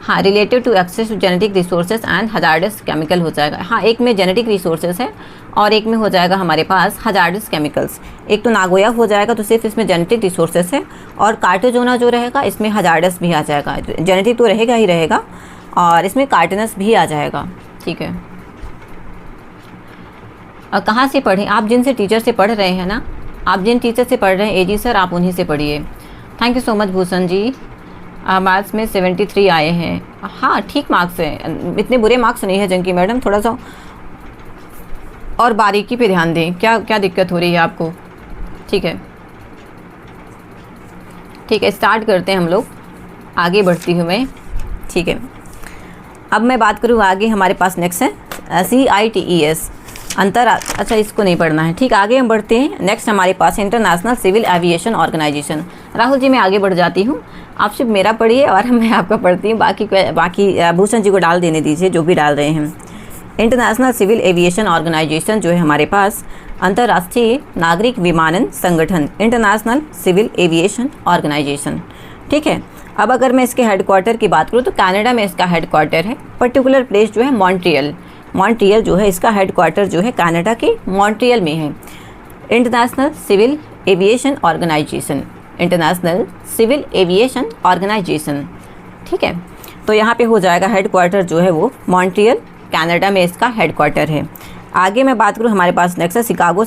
हाँ, related to access to genetic resources and hazardous chemical हो जाएगा। हाँ, एक में जेनेटिक रिसोर्सेज है और एक में हो जाएगा हमारे पास हजार्डस केमिकल्स। एक तो नागोया हो जाएगा तो सिर्फ इसमें जेनेटिक रिसोर्सेज है, और कार्टिजोना जो रहेगा इसमें हजार्डस भी आ जाएगा। जेनेटिक तो रहेगा ही रहेगा और इसमें कार्टिनस भी आ जाएगा, ठीक है। और कहाँ से पढ़ें? आप जिनसे टीचर से पढ़ रहे हैं ना, आप जिन टीचर से पढ़ रहे हैं AG सर, आप उन्हीं से पढ़िए। Thank you so much Bhushan ji. Maths में 73 आए हैं। हाँ, ठीक मार्क्स हैं, इतने बुरे मार्क्स नहीं है जंकी मैडम, थोड़ा सा और बारीकी पे ध्यान दें। क्या दिक्कत हो रही है आपको? ठीक है, स्टार्ट करते हैं हम लोग, आगे बढ़ती हूँ मैं, ठीक है। अब मैं बात करूँ आगे, हमारे पास नेक्स्ट है CITES अच्छा इसको नहीं पढ़ना है, ठीक। आगे हम बढ़ते हैं, नेक्स्ट हमारे पास international civil aviation organization. Rahul ji मैं आगे बढ़ जाती हूँ, आप सिर्फ मेरा पढ़िए और मैं आपका पढ़ती हूँ, बाकी भूषण जी को डाल देने दीजिए जो भी डाल रहे हैं। इंटरनेशनल सिविल एविएशन ऑर्गेनाइजेशन जो है हमारे पास अंतर्राष्ट्रीय नागरिक विमानन संगठन, इंटरनेशनल सिविल एविएशन ऑर्गेनाइजेशन, ठीक है। अब अगर मैं इसके हेडक्वार्टर की बात करूँ तो कनाडा में इसका हेडक्वार्टर है। पर्टिकुलर प्लेस जो है मॉन्ट्रियल जो है, इसका हेडक्वार्टर जो है कनाडा के मॉन्ट्रियल में है। इंटरनेशनल सिविल एविएशन ऑर्गेनाइजेशन, ठीक है। तो यहाँ पे हो जाएगा हेडक्वार्टर जो है वो मॉन्ट्रियल, कनाडा में इसका हेडक्वार्टर है। आगे मैं बात करूँ, हमारे पास नेक्स्ट है शिकागो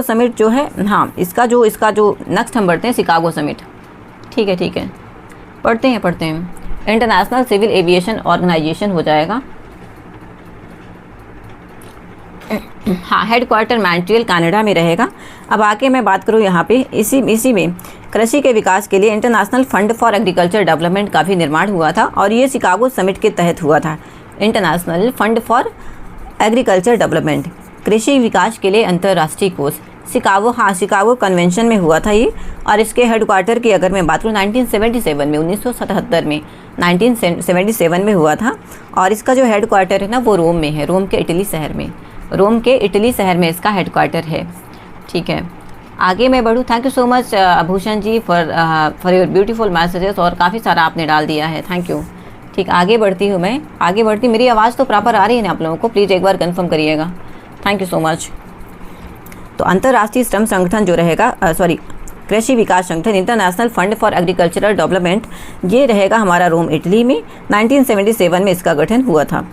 समिट जो है, हाँ इसका जो नेक्स्ट हम बढ़ते हैं शिकागो समिट, ठीक है, पढ़ते हैं। इंटरनेशनल सिविल एविएशन ऑर्गेनाइजेशन हो जाएगा, हाँ, हेडक्वार्टर मॉन्ट्रियल कनाडा में रहेगा। अब आके मैं बात करूँ यहाँ पे इसी में कृषि के विकास के लिए international fund for agriculture development का भी निर्माण हुआ था, और ये शिकागो समिट के तहत हुआ था। International fund for agriculture development, कृषि विकास के लिए अंतर्राष्ट्रीय कोष, शिकागो कन्वेंशन में हुआ था ये। और इसके हेडक्वार्टर की अगर मैं बात करूँ 1977 में 1977 में हुआ था, और इसका जो हेडक्वार्टर है ना वो रोम में है, रोम के इटली शहर में इसका हेडक्वार्टर है, ठीक है। आगे मैं बढ़ूँ, thank you so much Bhushan ji for your beautiful messages, और काफ़ी सारा आपने डाल दिया है, थैंक यू, ठीक। आगे बढ़ती हूँ मैं, मेरी आवाज़ तो प्रॉपर आ रही है ना आप लोगों को? प्लीज़ एक बार कंफर्म करिएगा, थैंक यू सो मच। तो अंतर्राष्ट्रीय श्रम संगठन जो रहेगा, कृषि विकास संगठन, international fund for agricultural development, ये रहेगा हमारा रोम इटली में। 1977 में इसका गठन हुआ था,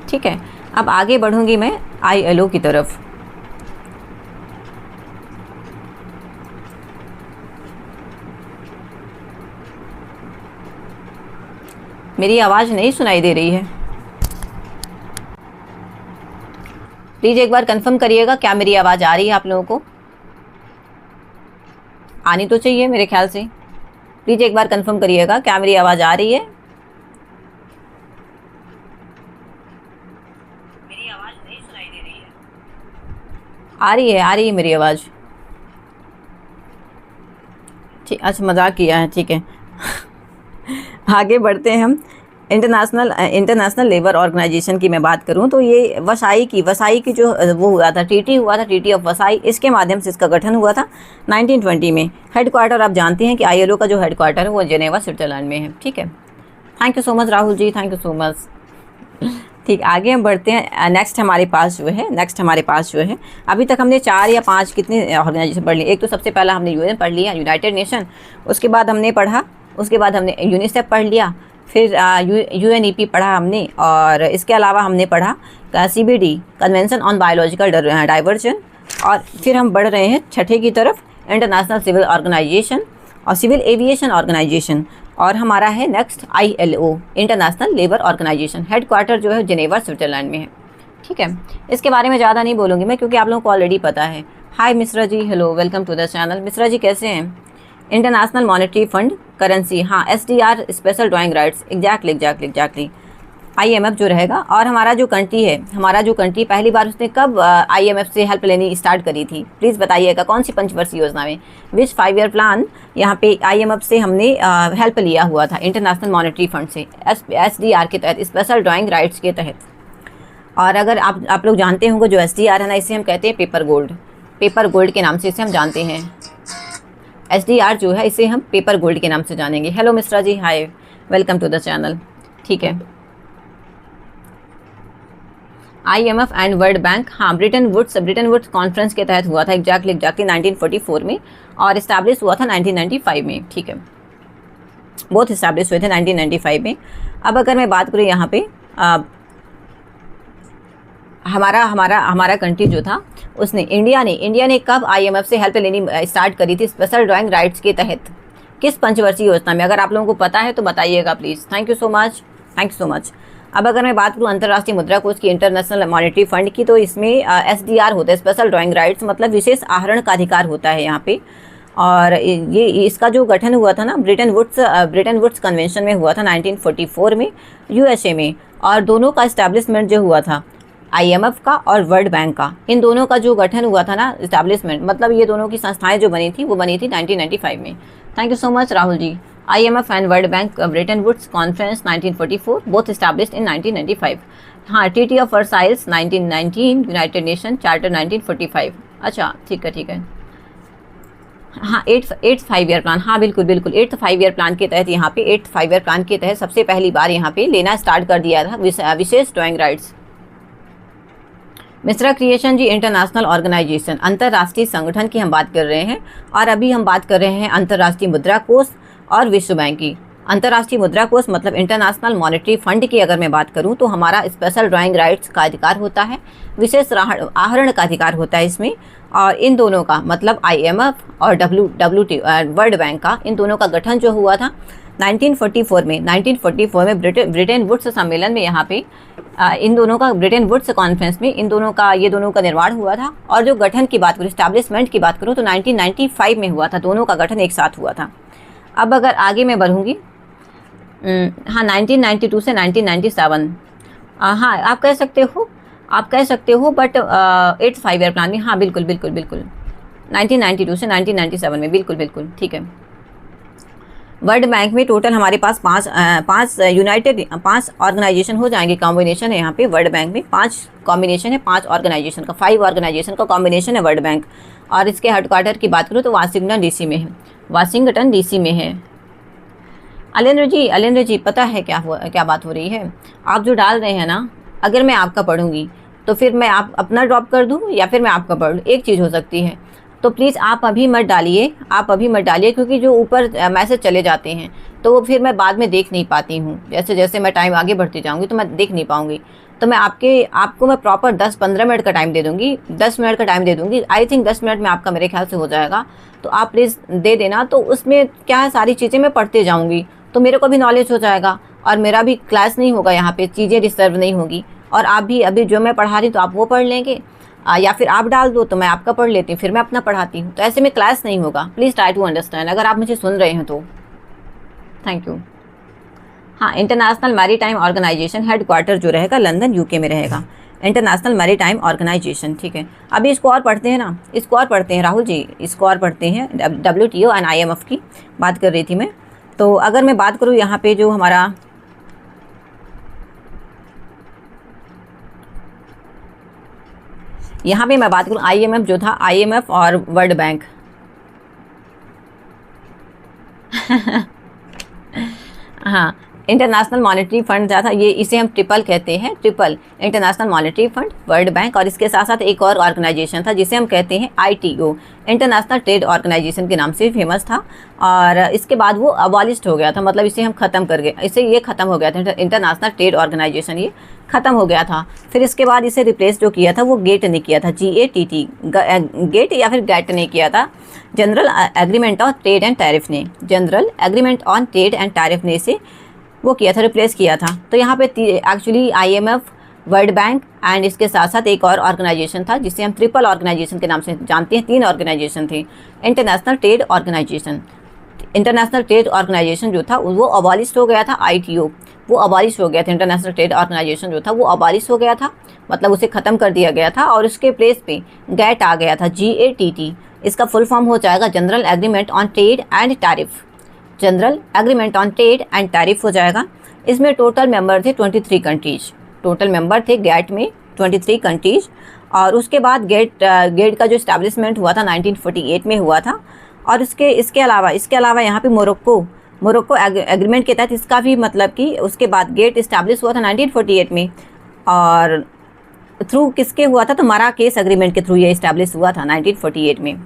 ठीक है। अब आगे बढ़ूंगी मैं ILO की तरफ। मेरी आवाज़ नहीं सुनाई दे रही है। प्लीज़ एक बार कंफर्म करिएगा, क्या मेरी आवाज़ आ रही है आप लोगों को? आनी तो चाहिए मेरे ख्याल से। प्लीज़ एक बार कंफर्म करिएगा, क्या मेरी आवाज़ आ रही है? मेरी आवाज़ नहीं सुनाई दे रही है। आ रही है मेरी आवाज़। ठीक, अच्छा मजाक किया है, ठीक है। आगे बढ़ते हैं हम। इंटरनेशनल लेबर ऑर्गेनाइजेशन की मैं बात करूं तो ये वसाई की जो वो हुआ था, ट्रीटी हुआ था, ट्रीटी ऑफ वसाई, इसके माध्यम से इसका गठन हुआ था 1920 में। हेडक्वार्टर आप जानते हैं कि आईएलओ का जो हेडक्वार्टर है वो जेनेवा स्विट्जरलैंड में है। ठीक है, thank you so much Rahul ji, thank you so much. ठीक, आगे हम बढ़ते हैं। नेक्स्ट हमारे पास जो है अभी तक हमने 4 या 5 कितने ऑर्गेनाइजेशन पढ़ ली। एक तो सबसे पहला हमने यूएन पढ़ लिया, यूनाइटेड नेशन। उसके बाद हमने यूनिसेफ पढ़ लिया, फिर यूएनईपी पढ़ा हमने, और इसके अलावा हमने पढ़ा CBD, convention on biological diversion. और फिर हम बढ़ रहे हैं छठे की तरफ, इंटरनेशनल सिविल ऑर्गेनाइजेशन और सिविल एविएशन ऑर्गेनाइजेशन। और हमारा है next ILO, international labour organisation. Headquarter जो है जेनेवा स्विट्जरलैंड में है। ठीक है, इसके बारे में ज़्यादा नहीं बोलूँगी मैं, क्योंकि आप लोगों को ऑलरेडी पता है। Hi Mishra ji, hello, welcome to the channel. Mishra ji कैसे हैं? इंटरनेशनल मॉनेटरी फंड, करेंसी, हाँ, SDR, special drawing rights, exactly IMF जो रहेगा। और हमारा जो कंट्री पहली बार उसने कब आईएमएफ से हेल्प लेनी स्टार्ट करी थी, प्लीज़ बताइएगा, कौन सी पंचवर्षीय योजना में, विच 5 ईयर प्लान यहाँ पे आईएमएफ से हमने हेल्प लिया हुआ था इंटरनेशनल मॉनेटरी फंड से, एसडीआर के तहत, स्पेशल ड्राइंग राइट्स के तहत। और अगर आप लोग जानते होंगे जो एसडीआर है ना, इसे हम कहते हैं पेपर गोल्ड के नाम से इसे हम जानते हैं। एसडीआर जो है इसे हम पेपर गोल्ड के नाम से जानेंगे। Hello Mishra ji, hi, welcome to the channel. ठीक है, आईएमएफ एंड वर्ल्ड बैंक, हाँ, ब्रिटेन वुड्स कॉन्फ्रेंस के तहत हुआ था, एग्जैक्टली 1944 में, और इस्टेब्लिश हुआ था 1995 में। ठीक है, बोथ इस्टेब्लिश हुए थे 1995 में। अब अगर मैं बात करूँ यहाँ पे हमारा कंट्री जो था, उसने इंडिया ने कब आईएमएफ से हेल्प लेनी स्टार्ट करी थी स्पेशल ड्राइंग राइट्स के तहत, किस पंचवर्षीय योजना में? अगर आप लोगों को पता है तो बताइएगा please. Thank you so much. अब अगर मैं बात करूँ अंतर्राष्ट्रीय मुद्रा कोष की, इंटरनेशनल मॉनेटरी फंड की, तो इसमें एसडीआर होता है, स्पेशल ड्राइंग राइट्स, मतलब विशेष आहरण का अधिकार होता है यहाँ पे। और ये इसका जो गठन हुआ था ना, ब्रिटेन वुड्स कन्वेंशन में हुआ था 1944 में, यूएसए में। और दोनों का इस्टेब्लिशमेंट जो हुआ था, आईएमएफ का और वर्ल्ड बैंक का, इन दोनों का जो गठन हुआ था ना, इस्टेब्लिशमेंट, मतलब ये दोनों की संस्थाएं जो बनी थी वो बनी थी 1995 में। Thank you so much Rahul ji. IMF and world bank, Bretton Woods conference 1944, both established in 1995। हाँ, treaty of Versailles 1919, united nation charter 1945। अच्छा, ठीक है। हाँ, 8th 5 ईयर प्लान, हाँ बिल्कुल 8th 5 ईयर प्लान के तहत, यहाँ पे 8th 5 ईयर प्लान के तहत सबसे पहली बार यहाँ पे लेना स्टार्ट कर दिया था विशेष ड्राइंग राइट्स। मिश्रा क्रिएशन जी, इंटरनेशनल ऑर्गेनाइजेशन, अंतर्राष्ट्रीय संगठन की हम बात कर रहे हैं। और अभी हम बात कर रहे हैं अंतर्राष्ट्रीय मुद्रा कोष और विश्व बैंक की। अंतर्राष्ट्रीय मुद्रा कोष मतलब इंटरनेशनल मॉनेटरी फंड की अगर मैं बात करूं तो हमारा स्पेशल ड्राइंग राइट्स का अधिकार होता है, विशेष आहरण का अधिकार होता है इसमें। और इन दोनों का मतलब आईएमएफ और वर्ल्ड बैंक का, इन दोनों का गठन जो हुआ था 1944 में ब्रिटेन वुड्स सम्मेलन में, यहाँ पे इन दोनों का, ब्रिटेन वुड्स कॉन्फ्रेंस में ये दोनों का निर्माण हुआ था। और जो गठन की बात करूँ, इस्टेब्लिशमेंट की बात करूँ, तो 1995 में हुआ था, दोनों का गठन एक साथ हुआ था। अब अगर आगे मैं बढ़ूँगी, हाँ, 1992 से 1997, हाँ आप कह सकते हो, बट 8th 5 ईयर प्लान में, हाँ बिल्कुल 1992 से 1997 में, बिल्कुल ठीक है। वर्ल्ड बैंक में टोटल हमारे पास पाँच ऑर्गेनाइजेशन हो जाएंगे, कॉम्बिनेशन है यहाँ पे वर्ल्ड बैंक में, 5 कॉम्बिनेशन है, 5 ऑर्गेनाइजेशन का, 5 ऑर्गेनाइजेशन का कॉम्बिनेशन है वर्ल्ड बैंक। और इसके हेडक्वार्टर की बात करूँ तो वाशिंगटन डीसी में है। अलेंद्र जी पता है क्या बात हो रही है? आप जो डाल रहे हैं ना, अगर मैं आपका पढ़ूंगी तो फिर मैं आप अपना ड्रॉप कर दूँ या फिर मैं आपका पढ़ लूँ, एक चीज़ हो सकती है। तो प्लीज़ आप अभी मत डालिए, क्योंकि जो ऊपर मैसेज चले जाते हैं तो वो फिर मैं बाद में देख नहीं पाती हूँ। जैसे मैं टाइम आगे बढ़ती जाऊँगी तो मैं देख नहीं पाऊँगी। तो मैं आपको मैं प्रॉपर 10-15 मिनट का टाइम दे दूँगी, 10 मिनट का टाइम दे दूँगी। आई थिंक 10 मिनट में आपका मेरे ख्याल से हो जाएगा, तो आप प्लीज़ दे देना। तो उसमें क्या है, सारी चीज़ें मैं पढ़ते जाऊँगी तो मेरे को भी नॉलेज हो जाएगा और मेरा भी क्लास नहीं होगा, यहाँ पे चीज़ें डिस्टर्ब नहीं होगी, और आप भी अभी जो मैं पढ़ा रही हूँ तो आप वो पढ़ लेंगे, या फिर आप डाल दो तो मैं आपका पढ़ लेती हूँ, फिर मैं अपना पढ़ाती हूँ, तो ऐसे में क्लास नहीं होगा। प्लीज़ ट्राई टू अंडरस्टैंड, अगर आप मुझे सुन रहे हैं तो थैंक यू। हाँ, इंटरनेशनल मैरीटाइम ऑर्गेनाइजेशन हेडक्वार्टर जो रहेगा लंदन यूके में रहेगा, इंटरनेशनल मैरीटाइम ऑर्गेनाइजेशन। ठीक है, अभी इसको और पढ़ते हैं ना, इसको और पढ़ते हैं राहुल जी, इसको और पढ़ते हैं। WTO एंड IMF की बात कर रही थी मैं। तो अगर मैं बात करूँ यहाँ पे जो हमारा यहाँ पे मैं बात करूँ IMF जो था, IMF और वर्ल्ड बैंक हाँ, इंटरनेशनल मॉनेटरी फंड जो था, ये इसे हम ट्रिपल कहते हैं, triple, international monetary fund, world bank, और इसके साथ साथ एक और ऑर्गेनाइजेशन था जिसे हम कहते हैं ITO, इंटरनेशनल ट्रेड ऑर्गेनाइजेशन के नाम से फेमस था। और इसके बाद वो अबॉलिश्ड हो गया था, मतलब इसे हम ख़त्म कर गए, इसे ये ख़त्म हो गया था, इंटरनेशनल ट्रेड ऑर्गेनाइजेशन ये ख़त्म हो गया था। फिर इसके बाद इसे रिप्लेस जो किया था वो गेट ने किया था, GATT, गेट या फिर गैट ने किया था, general agreement on trade and tariff ने, general agreement on trade and tariff ने इसे वो किया था, रिप्लेस किया था। तो यहाँ पे actually IMF, world bank and इसके साथ साथ एक और ऑर्गेनाइजेशन था जिसे हम ट्रिपल ऑर्गेनाइजेशन के नाम से जानते हैं, 3 ऑर्गेनाइजेशन थे। International trade organisation, international trade organisation जो था वो अबॉलिश हो गया था, ITO वो अबॉलिश हो गया था, इंटरनेशनल ट्रेड ऑर्गेनाइजेशन जो था वो अबॉलिश हो गया था, मतलब उसे ख़त्म कर दिया गया था, और उसके प्लेस पे गैट आ गया था, GATT। इसका फुल फॉर्म हो जाएगा general agreement on trade and tariff, general agreement on trade and tariff हो जाएगा। इसमें टोटल मेंबर थे 23 कंट्रीज, टोटल मेंबर थे गैट में 23 कंट्रीज। और उसके बाद गेट का जो इस्टेब्लिशमेंट हुआ था 1948 में हुआ था। और इसके अलावा यहाँ पे मोरक्को एग्रीमेंट के तहत इसका भी मतलब कि उसके बाद गेट इस्टेब्लिश हुआ था 1948 में, और थ्रू किसके हुआ था, तो मराकेश एग्रीमेंट के थ्रू ये इस्टेब्लिश हुआ था 1948 में।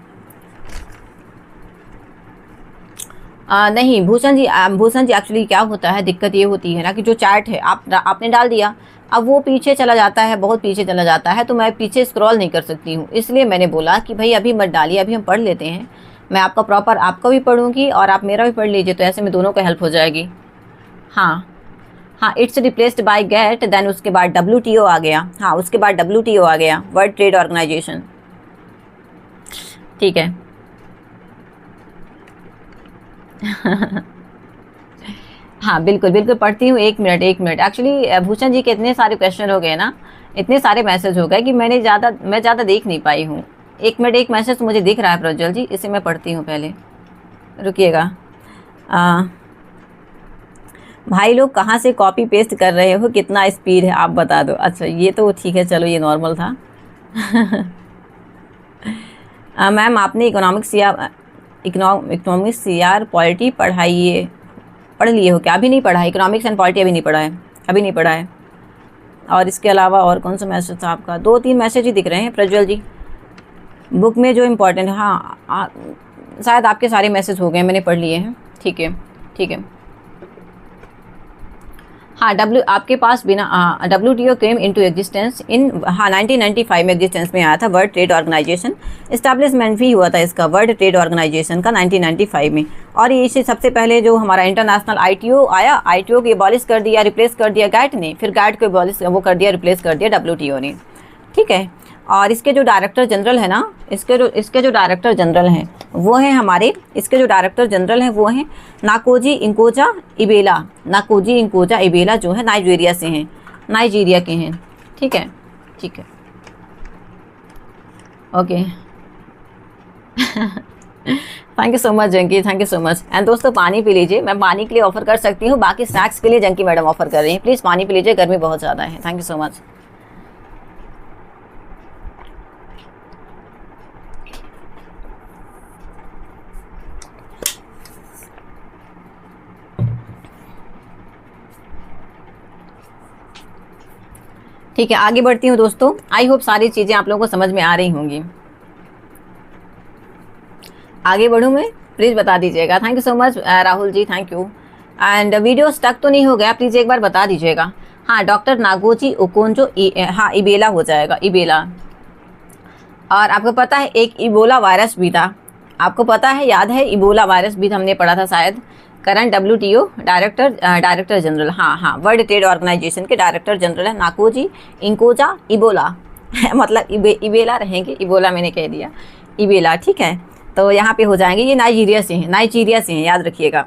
नहीं भूषण जी एक्चुअली क्या होता है, दिक्कत ये होती है ना कि जो चैट है आपने डाल दिया, अब वो पीछे चला जाता है, बहुत पीछे चला जाता है, तो मैं पीछे स्क्रॉल नहीं कर सकती हूँ, इसलिए मैंने बोला कि भाई अभी मत डालिए, अभी हम पढ़ लेते हैं, मैं आपका प्रॉपर आपका भी पढ़ूँगी और आप मेरा भी पढ़ लीजिए, तो ऐसे में दोनों का हेल्प हो जाएगी। हाँ, it's replaced by GATT, then उसके बाद WTO आ गया। हाँ, उसके बाद WTO आ गया, वर्ल्ड ट्रेड ऑर्गेनाइजेशन। ठीक है हाँ बिल्कुल पढ़ती हूँ, एक मिनट। एक्चुअली भूषण जी के इतने सारे क्वेश्चन हो गए ना, इतने सारे मैसेज हो गए कि मैं ज़्यादा देख नहीं पाई हूँ। एक मिनट, एक मैसेज मुझे दिख रहा है प्रज्वल जी, इसे मैं पढ़ती हूँ, पहले रुकिएगा। भाई लोग कहाँ से कॉपी पेस्ट कर रहे हो, कितना स्पीड है आप बता दो। अच्छा ये तो ठीक है, चलो ये नॉर्मल था। मैम आपने इकोनॉमिक्स यार पॉलिटी पढ़ लिए हो क्या? अभी नहीं पढ़ा है, इकोनॉमिक्स एंड पॉलिटी अभी नहीं पढ़ा है। और इसके अलावा और कौन सा मैसेज था आपका? 2-3 मैसेज ही दिख रहे हैं प्रज्वल जी बुक में जो इम्पोर्टेंट है। हाँ शायद आपके सारे मैसेज हो गए, मैंने पढ़ लिए हैं। ठीक है। हाँ आपके पास बिना WTO came into existence in 1995 में एग्जिस्टेंस में आया था। वर्ल्ड ट्रेड ऑर्गेनाइजेशन इस्टेब्लिशमेंट भी हुआ था इसका, वर्ल्ड ट्रेड ऑर्गेनाइजेशन का 1995 में। और ये इसे सबसे पहले जो हमारा इंटरनेशनल ITO आया, ITO को एबॉलिश कर दिया, रिप्लेस कर दिया गैट ने, फिर गैट को एबॉलिश वो कर दिया, रिप्लेस कर दिया WTO ने। ठीक है। और इसके जो डायरेक्टर जनरल है ना, इसके जो डायरेक्टर जनरल हैं वो हैं हमारे, इसके जो डायरेक्टर जनरल हैं वो हैं नाकोजी इंकोजा इबेला जो है नाइजीरिया से हैं, नाइजीरिया के हैं। ठीक है okay. Thank you so much Janki, thank you so much. And दोस्तों पानी पी लीजिए, मैं पानी के लिए ऑफर कर सकती हूँ, बाकी स्नैक्स के लिए जंकी मैडम ऑफर कर रही हैं। प्लीज़ पानी पी लीजिए, गर्मी बहुत ज़्यादा है। Thank you so much. ठीक है, आगे बढ़ती हूँ दोस्तों। आई होप सारी चीज़ें आप लोगों को समझ में आ रही होंगी। आगे बढ़ूँ मैं, प्लीज़ बता दीजिएगा। Thank you so much Rahul ji, thank you. And video stuck तो नहीं हो गया, प्लीज़ एक बार बता दीजिएगा। हाँ डॉक्टर नागोजी ओकोंजो इबेला हो जाएगा, इबेला। और आपको पता है एक इबोला वायरस भी था, आपको पता है, याद है इबोला वायरस भी हमने पढ़ा था शायद, करंट WTO डायरेक्टर जनरल, हाँ हाँ, वर्ल्ड ट्रेड ऑर्गेनाइजेशन के डायरेक्टर जनरल है नाकोजी इंकोजा इबोला मतलब इबेला रहेंगे, इबोला मैंने कह दिया, इबेला, ठीक है। तो यहाँ पे हो जाएंगे, ये नाइजीरिया से हैं, याद रखिएगा।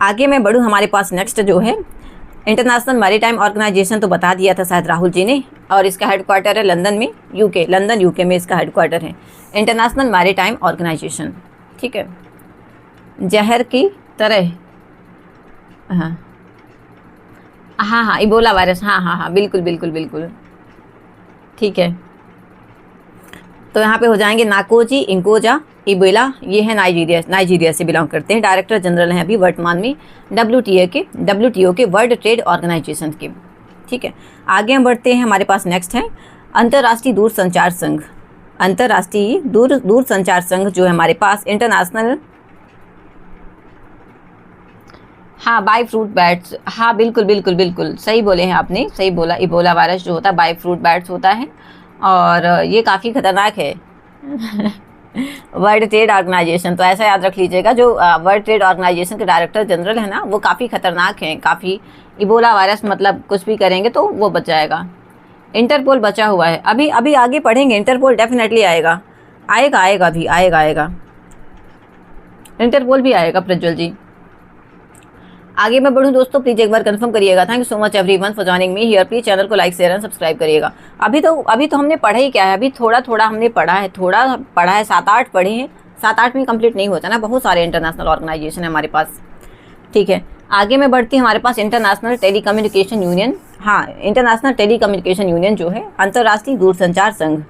आगे मैं बढ़ूँ, हमारे पास नेक्स्ट जो है इंटरनेशनल मैरीटाइम ऑर्गेनाइजेशन, तो बता दिया था शायद राहुल जी ने, और इसका हेडक्वार्टर है लंदन में, लंदन यूके में इसका हेडक्वार्टर है, इंटरनेशनल मैरीटाइम ऑर्गेनाइजेशन, ठीक है। जहर की तरह, हाँ हाँ हाँ, इबोला वायरस, हाँ हाँ हाँ, बिल्कुल बिल्कुल बिल्कुल, ठीक है। तो यहाँ पे हो जाएंगे नाकोजी इंकोजा इबोला, ये है नाइजीरिया से बिलोंग करते हैं, डायरेक्टर जनरल हैं अभी वर्तमान में WTO के वर्ल्ड ट्रेड ऑर्गेनाइजेशन के, ठीक है। आगे हम बढ़ते हैं, हमारे पास नेक्स्ट है अंतर्राष्ट्रीय दूरसंचार संघ, अंतर्राष्ट्रीय दूरसंचार संघ जो है हमारे पास इंटरनेशनल, हाँ बाई फ्रूट बैट्स, हाँ बिल्कुल बिल्कुल बिल्कुल सही बोले हैं आपने, सही बोला। इबोला वायरस जो होता है बाई फ्रूट बैट्स होता है, और ये काफ़ी खतरनाक है। वर्ल्ड ट्रेड ऑर्गेनाइजेशन, तो ऐसा याद रख लीजिएगा, जो वर्ल्ड ट्रेड ऑर्गेनाइजेशन के डायरेक्टर जनरल है ना, वो काफ़ी खतरनाक हैं, काफ़ी। इबोला वायरस मतलब कुछ भी करेंगे तो वो बच जाएगा। इंटरपोल बचा हुआ है, अभी आगे पढ़ेंगे, इंटरपोल डेफिनेटली आएगा, आएगा, इंटरपोल भी आएगा प्रज्वल जी। आगे मैं बढ़ूँ दोस्तों, प्लीज़ एक बार कंफर्म करिएगा। Thank you so much everyone for joining me here. Please channel को लाइक शेयर एंड सब्सक्राइब करिएगा। अभी तो हमने पढ़ा ही क्या है, अभी थोड़ा हमने पढ़ा है, 7-8 पढ़े हैं, 7-8 में कंप्लीट नहीं होता ना, बहुत सारे इंटरनेशनल ऑर्गेनाइजेशन है हमारे पास, ठीक है। आगे मैं बढ़ती हूँ, हमारे पास इंटरनेशनल टेलीकम्युनिकेशन यूनियन, हाँ इंटरनेशनल टेलीकम्युनिकेशन यूनियन जो है अंतर्राष्ट्रीय दूरसंचार संघ,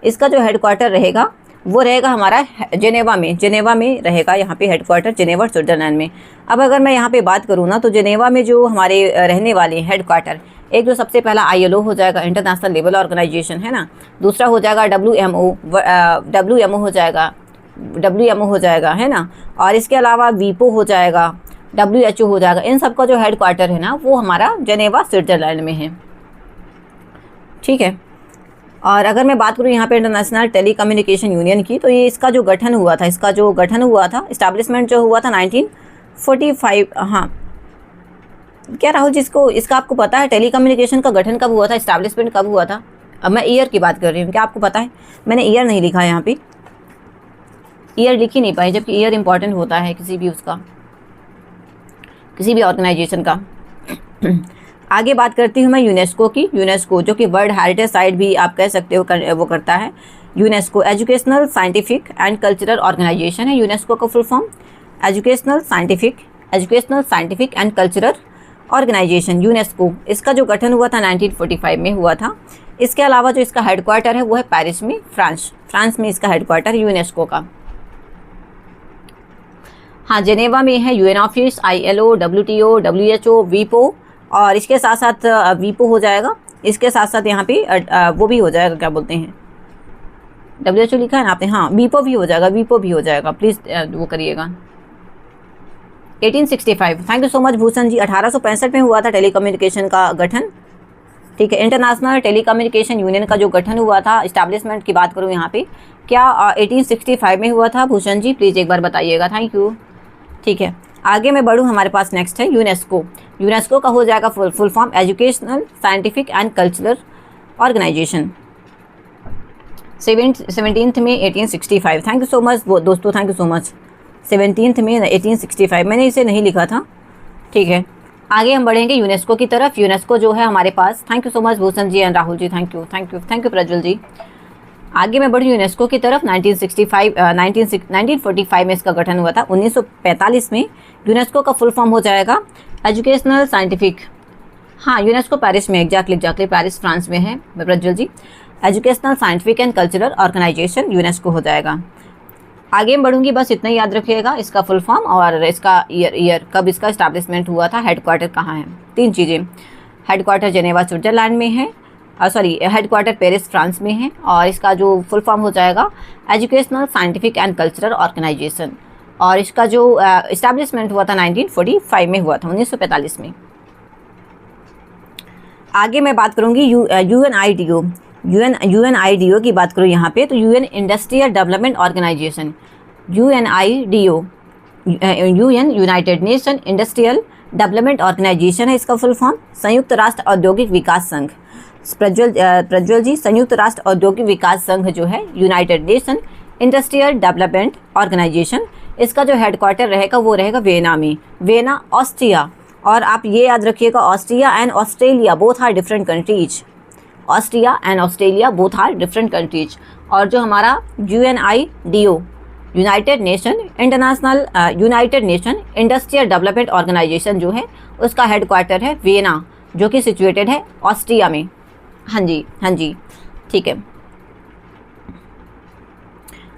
इसका जो हेडक्वार्टर रहेगा वो रहेगा हमारा जेनेवा में रहेगा, यहाँ पे हेडक्वार्टर जेनेवा स्विट्जरलैंड में। अब अगर मैं यहाँ पे बात करूँ ना, तो जेनेवा में जो हमारे रहने वाले हेडक्वार्टर, एक जो सबसे पहला ILO हो जाएगा, इंटरनेशनल लेबर ऑर्गेनाइजेशन है ना, दूसरा हो जाएगा WMO हो जाएगा है ना, और इसके अलावा वीपो हो जाएगा, WHO हो जाएगा। इन सब का जो हेडक्वार्टर है ना वो हमारा जेनेवा स्विट्जरलैंड में है, ठीक है। और अगर मैं बात करूँ यहाँ पे इंटरनेशनल टेलीकम्युनिकेशन यूनियन की, तो ये इसका जो गठन हुआ था, इस्टेब्लिशमेंट जो हुआ था 1945, हाँ क्या राहुल जी, इसका आपको पता है टेलीकम्युनिकेशन का गठन कब हुआ था, इस्टेब्लिशमेंट कब हुआ था? अब मैं ईयर की बात कर रही हूँ, क्या आपको पता है? मैंने ईयर नहीं लिखा है यहाँ पे, ईयर लिख ही नहीं पाई, जबकि ईयर इंपॉर्टेंट होता है किसी भी ऑर्गेनाइजेशन का। आगे बात करती हूँ मैं यूनेस्को की, यूनेस्को जो कि वर्ल्ड हेरिटेज साइट भी आप कह सकते हो, वो करता है। UNESCO educational scientific and cultural organisation है, यूनेस्को का full form educational scientific and cultural organisation, UNESCO. इसका जो गठन हुआ था 1945 में हुआ था। इसके अलावा जो इसका हेडक्वार्टर है वो है पेरिस में, फ्रांस में इसका हेडक्वार्टर यूनेस्को का। हाँ जेनेवा में है UN office, ILO, WTO, WHO, वीपो, और इसके साथ साथ वीपो हो जाएगा, इसके साथ साथ यहाँ पे वो भी हो जाएगा, क्या बोलते हैं, WHO लिखा है ना आपने, हाँ वीपो भी हो जाएगा, प्लीज़ वो करिएगा। 1865, thank you so much Bhushan ji, 1865 में हुआ था टेलीकम्युनिकेशन का गठन, ठीक है। इंटरनेशनल टेलीकम्युनिकेशन यूनियन का जो गठन हुआ था, इस्टेब्लिशमेंट की बात करूँ यहाँ पे, क्या 1865 में हुआ था भूषण जी? प्लीज़ एक बार बताइएगा, थैंक यू, ठीक है। आगे मैं बढ़ूँ, हमारे पास नेक्स्ट है यूनेस्को का हो जाएगा full form educational scientific and cultural organisation. 17th में 1865, थैंक यू सो मच दोस्तों, thank you so much. 17th में 1865, मैंने इसे नहीं लिखा था, ठीक है। आगे हम बढ़ेंगे यूनेस्को की तरफ। यूनेस्को जो है हमारे पास, thank you so much Bhushan ji and Rahul ji, thank you Prajwal ji. आगे मैं बढ़ी यूनेस्को की तरफ। 1945 में इसका गठन हुआ था। 1945 में यूनेस्को का फुल फॉर्म हो जाएगा एजुकेशनल साइंटिफिक, हाँ यूनेस्को पेरिस में, एग्जैक्टली पेरिस फ्रांस में है Prajwal ji. Educational scientific and cultural organisation UNESCO हो जाएगा। आगे मैं बढ़ूंगी, बस इतना ही याद रखिएगा, इसका फुल फॉर्म और इसका ईयर कब इसका इस्टेब्लिशमेंट हुआ था, हेडक्वार्टर कहाँ है, 3 चीज़ें। हेडक्वार्टर जेनेवा स्विट्जरलैंड में है, हेडक्वार्टर पेरिस फ्रांस में है, और इसका जो फुल फॉर्म हो जाएगा educational scientific and cultural organisation, और इसका जो इस्टेब्लिशमेंट हुआ था 1945 में हुआ था, 1945 में। आगे मैं बात करूँगी UNIDO की बात करूँ यहाँ पे, तो UN industrial development organisation, UNIDO UN united nation industrial development organisation है इसका फुल फॉर्म। संयुक्त राष्ट्र औद्योगिक विकास संघ, प्रज्वल जी, संयुक्त राष्ट्र औद्योगिक विकास संघ जो है United nation industrial development organisation, इसका जो हेडक्वार्टर रहेगा वो रहेगा वियना में, वियना ऑस्ट्रिया। और आप ये याद रखिएगा, Austria and Australia both are different countries, Austria and Australia both are different countries. और जो हमारा UNIDO united nation industrial development organisation जो है उसका हेडक्वार्टर है वियना, जो कि सिचुएटेड है ऑस्ट्रिया में। हाँ जी, ठीक है।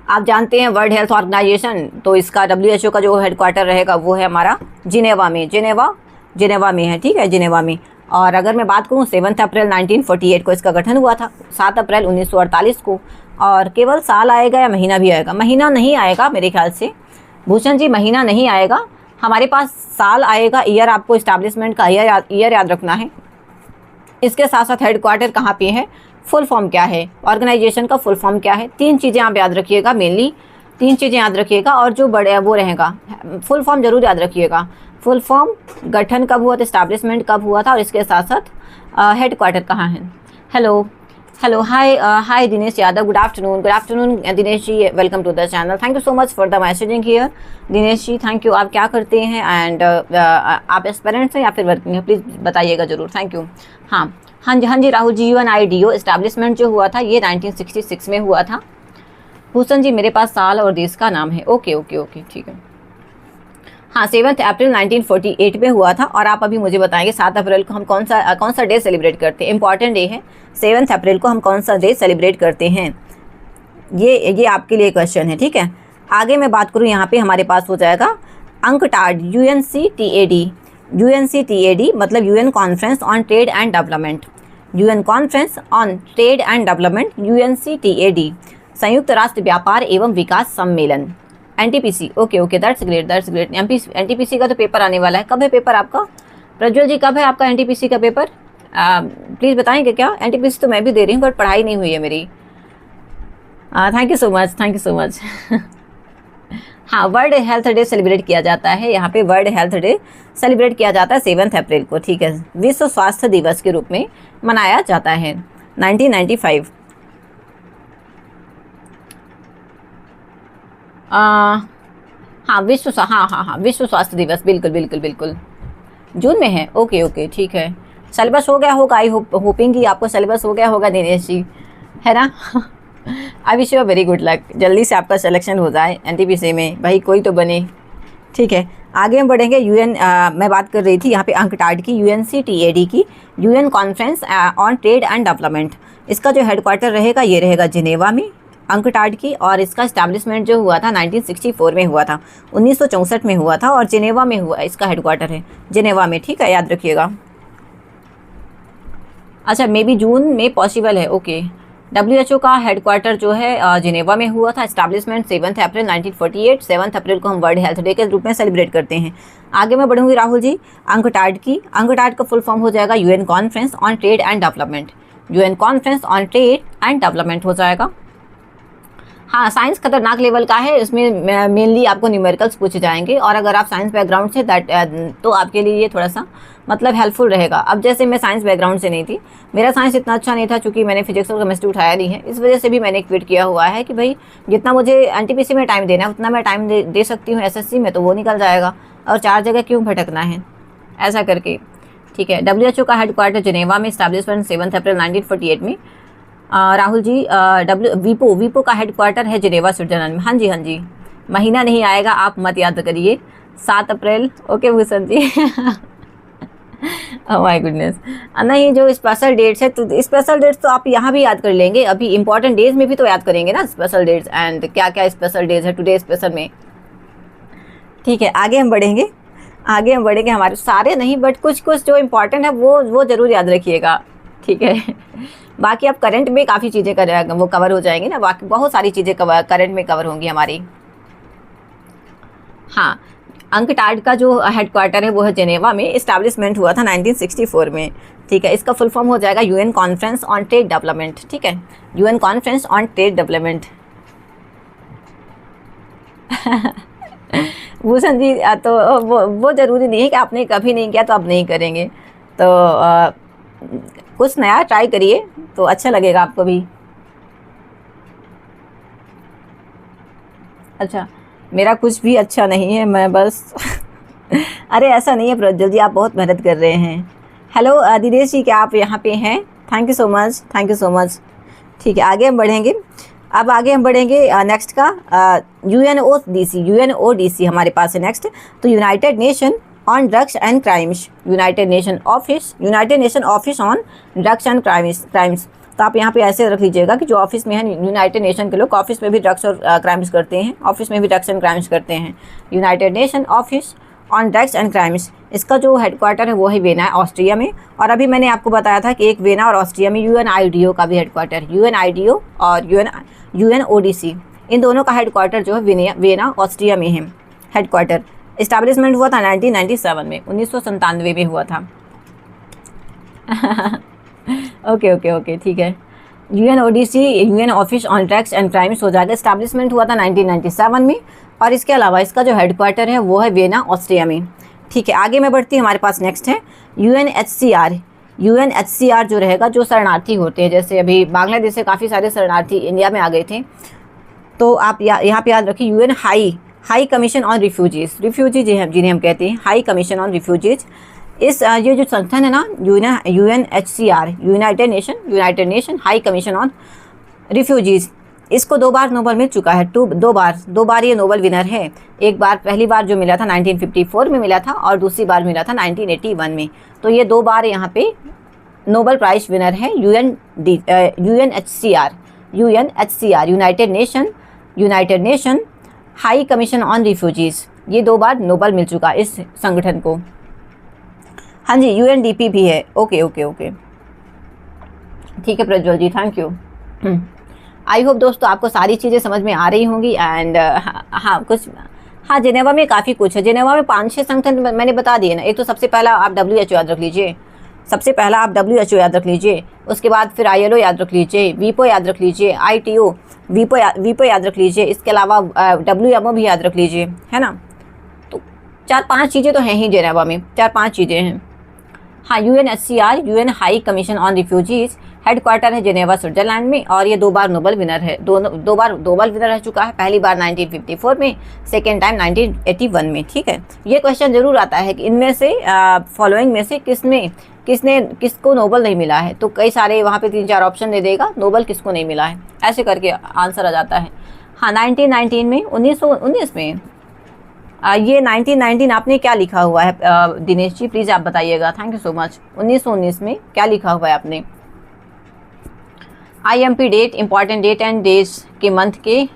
आप जानते हैं वर्ल्ड हेल्थ ऑर्गेनाइजेशन, तो इसका WHO का जो हेडक्वार्टर रहेगा वो है हमारा जिनेवा में, जिनेवा में है, ठीक है, जिनेवा में। और अगर मैं बात करूँ 7 अप्रैल 1948 को इसका गठन हुआ था, 7 अप्रैल 1948 को। और केवल साल आएगा या महीना भी आएगा? महीना नहीं आएगा मेरे ख्याल से, भूषण जी महीना नहीं आएगा, हमारे पास साल आएगा। ईयर आपको इस्टेब्लिशमेंट का ईयर याद रखना है। इसके साथ साथ हेडक्वार्टर कहाँ पे है, फुल फॉर्म क्या है, ऑर्गेनाइजेशन का फुल फॉर्म क्या है, 3 चीज़ें आप याद रखिएगा, मेनली 3 चीज़ें याद रखिएगा। और जो बड़े वो रहेगा, फुल फॉर्म जरूर याद रखिएगा, फुल फॉर्म, गठन कब हुआ था, इस्टेब्लिशमेंट कब हुआ था, और इसके साथ साथ हेडक्वार्टर कहाँ है। Hello hi Dinesh Yadav, good afternoon Dinesh ji, welcome to the channel, thank you so much for the messaging here Dinesh ji, thank you. आप क्या करते हैं एंड आप एस्पिरेंट्स हैं या फिर वर्किंग हैं, प्लीज़ बताइएगा ज़रूर, थैंक यू। हाँ जी राहुल जी, UNIDO इस्टेब्लिशमेंट जो हुआ था ये 1966 में हुआ था। भूषण जी मेरे पास साल और देश का नाम है, ओके ठीक है। हाँ, 7 अप्रैल 1948 में हुआ था। और आप अभी मुझे बताएंगे 7 अप्रैल को हम कौन सा डे सेलिब्रेट करते हैं, इंपॉर्टेंट डे है 7 अप्रैल को हम कौन सा डे सेलिब्रेट करते हैं, ये आपके लिए क्वेश्चन है, ठीक है। आगे मैं बात करूँ, यहाँ पे हमारे पास हो जाएगा अंकटाड, UNCTAD मतलब UN conference on trade and development, UN conference on trade and development, UNCTAD संयुक्त राष्ट्र व्यापार एवं विकास सम्मेलन, NTPC, okay that's great. NTPC का तो पेपर आने वाला है, कब है पेपर आपका प्रज्वल जी, कब है आपका NTPC का पेपर, प्लीज़ बताएंगे क्या। NTPC तो मैं भी दे रही हूँ बट पढ़ाई नहीं हुई है मेरी। थैंक यू सो मच हाँ, वर्ल्ड हेल्थ डे सेलिब्रेट किया जाता है, यहाँ पे वर्ल्ड हेल्थ डे सेलिब्रेट किया जाता है 7 अप्रैल को, ठीक है, विश्व स्वास्थ्य दिवस के रूप में मनाया जाता है 1995। हाँ विश्व स्वास्थ्य दिवस, बिल्कुल जून में है, ओके ठीक है। सिलेबस हो गया होगा, आई होपिंग कि आपको सिलेबस हो गया होगा दिनेश जी, है ना। I wish you very good luck, जल्दी से आपका सिलेक्शन हो जाए NTPC में, भाई कोई तो बने, ठीक है। आगे हम बढ़ेंगे, मैं बात कर रही थी यहाँ पे अंकटाड की, UNCTAD की, UN conference on trade and development, इसका जो हेडक्वार्टर रहेगा ये रहेगा जिनेवा में, अंकटाड की। और इसका इस्टेब्लिशमेंट जो हुआ था 1964 में हुआ था, 1964 में हुआ था, और जिनेवा में हुआ, इसका हेडक्वार्टर है जिनेवा में, ठीक है, याद रखिएगा। अच्छा, मे बी जून में पॉसिबल है, ओके। WHO का हेडक्वार्टर जो है जिनेवा में हुआ था, इस्टेब्लिशमेंट 7 अप्रैल 1948, 7 अप्रैल को हम वर्ल्ड हेल्थ डे के रूप में सेलिब्रेट करते हैं। आगे मैं बढ़ूंगी राहुल जी, अंकटाड का फुल फॉर्म हो जाएगा UN conference on trade and development, UN conference on trade and development हो जाएगा। हाँ, साइंस खतरनाक लेवल का है, इसमें मेनली आपको न्यूमेरिकल्स पूछे जाएंगे, और अगर आप साइंस बैकग्राउंड से तो आपके लिए ये थोड़ा सा मतलब हेल्पफुल रहेगा। अब जैसे मैं साइंस बैकग्राउंड से नहीं थी, मेरा साइंस इतना अच्छा नहीं था, चूँकि मैंने फिजिक्स और केमिस्ट्री उठाया नहीं है, इस वजह से भी मैंने क्विट किया हुआ है कि भाई जितना मुझे NTPC में टाइम देना है उतना मैं टाइम दे सकती हूँ, SSC में तो वो निकल जाएगा, और 4 जगह क्यों भटकना है, ऐसा करके, ठीक है। WHO का हेडक्वार्टर जिनेवा में, इस्टेब्लिशमेंट 7 अप्रैल 1948 में। राहुल जी, वीपो का हेडक्वार्टर है जिनेवा, स्विट्जरलैंड में। हाँ जी, महीना नहीं आएगा, आप मत याद करिए, 7 April, okay Bhushan ji. Oh my goodness, नहीं जो स्पेशल डेट्स है, तो स्पेशल डेट्स तो आप यहाँ भी याद कर लेंगे, अभी इंपॉर्टेंट डेज में भी तो याद करेंगे ना स्पेशल डेट्स, एंड क्या स्पेशल डेज है टुडे स्पेशल में, ठीक है। आगे हम बढ़ेंगे, हमारे सारे नहीं बट कुछ जो इम्पोर्टेंट है वो ज़रूर याद रखिएगा, ठीक है। बाकी आप करंट में काफ़ी चीज़ें वो कवर हो जाएंगी ना, बाकी बहुत सारी चीज़ें करंट में कवर होंगी हमारी। हाँ, अंकटाड का जो हेडक्वार्टर है वो है जिनेवा में, इस्टेब्लिशमेंट हुआ था 1964 में, ठीक है। इसका फुल फॉर्म हो जाएगा UN conference on trade development, ठीक है, UN conference on trade development. Bhushan ji तो वो ज़रूरी नहीं है कि आपने कभी नहीं किया तो आप नहीं करेंगे। तो कुछ नया ट्राई करिए तो अच्छा लगेगा आपको भी। अच्छा, मेरा कुछ भी अच्छा नहीं है, मैं बस अरे ऐसा नहीं है प्रज्वल जी, आप बहुत मेहनत कर रहे हैं। हेलो दिनेश जी, क्या आप यहाँ पे हैं? Thank you so much, thank you so much. ठीक है, आगे हम बढ़ेंगे। अब आगे हम बढ़ेंगे नेक्स्ट का यूएनओडीसी हमारे पास है नेक्स्ट। तो united nation on drugs and crimes, United nation office on drugs and crimes. तो आप यहाँ पे ऐसे रख लीजिएगा कि जो ऑफिस में है यूनाइटेड नेशन के लोग ऑफिस में भी ड्रग्स और क्राइम्स करते हैं, ऑफिस में भी ड्रग्स एंड क्राइम्स करते हैं। United nation office on drugs and crimes, इसका जो हेडक्वार्टर है वो है वेना, ऑस्ट्रिया में। और अभी मैंने आपको बताया था कि एक वेना और ऑस्ट्रिया में यूएनआईडीओ का भी हेडक्वार्टर, यूएनआईडीओ और यूएनओडीसी, इन दोनों का हेडक्वार्टर जो है वेना ऑस्ट्रिया में है हेडक्वार्टर। इस्टेब्लिशमेंट हुआ था 1997 में, 1997 में हुआ था। ओके ओके ओके, ठीक है। UNODC UN office on drugs and crimes हो जाएगा। इस्टेब्लिशमेंट हुआ था 1997 में और इसके अलावा इसका जो हेडक्वार्टर है वो है वेना, ऑस्ट्रिया में। ठीक है, आगे मैं बढ़ती हूँ। हमारे पास नेक्स्ट है यूएनएचसीआर। यूएनएचसीआर जो रहेगा, जो शरणार्थी होते हैं, जैसे अभी बांग्लादेश से काफ़ी सारे शरणार्थी इंडिया में आ गए थे, तो आप यहाँ पे याद रखिए UN high commission on refugees जिन्हें हम कहते हैं हाई कमीशन ऑन रिफ्यूजीज। इस ये जो संगठन है ना UNHCR, United nation high commission on refugees, इसको 2 बार नोबेल मिल चुका है। दो बार ये नोबेल विनर है। एक बार, पहली बार जो मिला था 1954 में मिला था और दूसरी बार मिला था 1981 में। तो ये 2 बार यहाँ पे नोबेल प्राइज विनर है UNHCR, United nation high commission on refugees. ये 2 बार नोबेल मिल चुका इस संगठन को। हाँ जी, यूएनडीपी भी है। ओके ओके ओके, ठीक है Prajwal ji, thank you. I hope दोस्तों आपको सारी चीज़ें समझ में आ रही होंगी। एंड हाँ जेनेवा में काफ़ी कुछ है। जेनेवा में 5-6 संगठन मैंने बता दिए ना। एक तो सबसे पहला आप WHO याद रख लीजिए, WHO याद रख लीजिए। उसके बाद फिर ILO याद रख लीजिए, वीपो याद रख लीजिए, ITO वीपो याद रख लीजिए। इसके अलावा WMO भी याद रख लीजिए, है ना। तो 4-5 चीज़ें तो हैं ही जेनेवा में, 4-5 चीज़ें हैं। हाँ, UNHCR, UN high commission on refugees, headquarter है जेनेवा, स्विट्जरलैंड में। और ये 2 बार नोबेल विनर है, दो बार नोबेल विनर रह चुका है। पहली बार 1954 में, सेकेंड टाइम 1981 में। ठीक है, ये क्वेश्चन जरूर आता है कि इनमें से फॉलोइंग में से किसको नोबेल नहीं मिला है। तो कई सारे वहाँ पे 3-4 ऑप्शन दे देगा, नोबेल किसको नहीं मिला है, ऐसे करके आंसर आ जाता है। हाँ, 1919 में, 1919 में, ये 1919 आपने क्या लिखा हुआ है दिनेश जी, प्लीज़ आप बताइएगा, थैंक यू सो मच। 1919 में क्या लिखा हुआ है आपने? IMP date, important date and days के मंथ के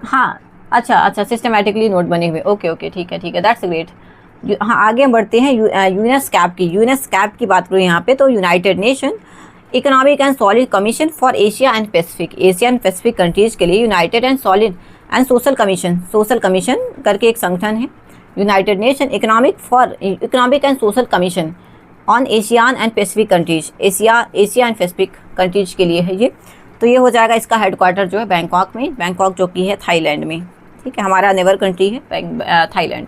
हाँ अच्छा, सिस्टमेटिकली नोट बने हुए। ओके, ठीक है, दैट्स ग्रेट। हाँ, आगे हम बढ़ते हैं। यूनेस्कैप की बात करूँ यहाँ पे, तो united nation economic and solid commission for Asia and Pacific countries के लिए united and solid and social commission करके एक संगठन है। United nation economic and social commission on Asian and Pacific countries, Asia and Pacific countries के लिए है ये। तो ये हो जाएगा, इसका हेडक्वार्टर जो है बैंकॉक में, बैंकॉक जो कि है थाईलैंड में। ठीक है, हमारा नेबर कंट्री है थाईलैंड।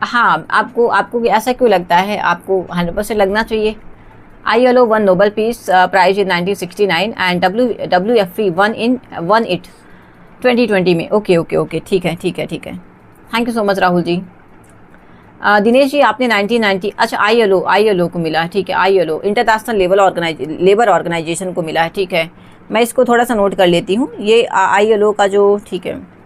हाँ, आपको ऐसा क्यों लगता है? आपको 100% लगना चाहिए। ILO won Nobel peace prize in 1969 and WFP won it 2020 में। ओके, ठीक है। Thank you so much Rahul ji. Dinesh ji, आपने 1990, अच्छा ILO को मिला है। ठीक है, ILO इंटरनेशनल लेबर ऑर्गेनाइजेशन को मिला है। ठीक है, मैं इसको थोड़ा सा नोट कर लेती हूँ। ये ILO का जो, ठीक है,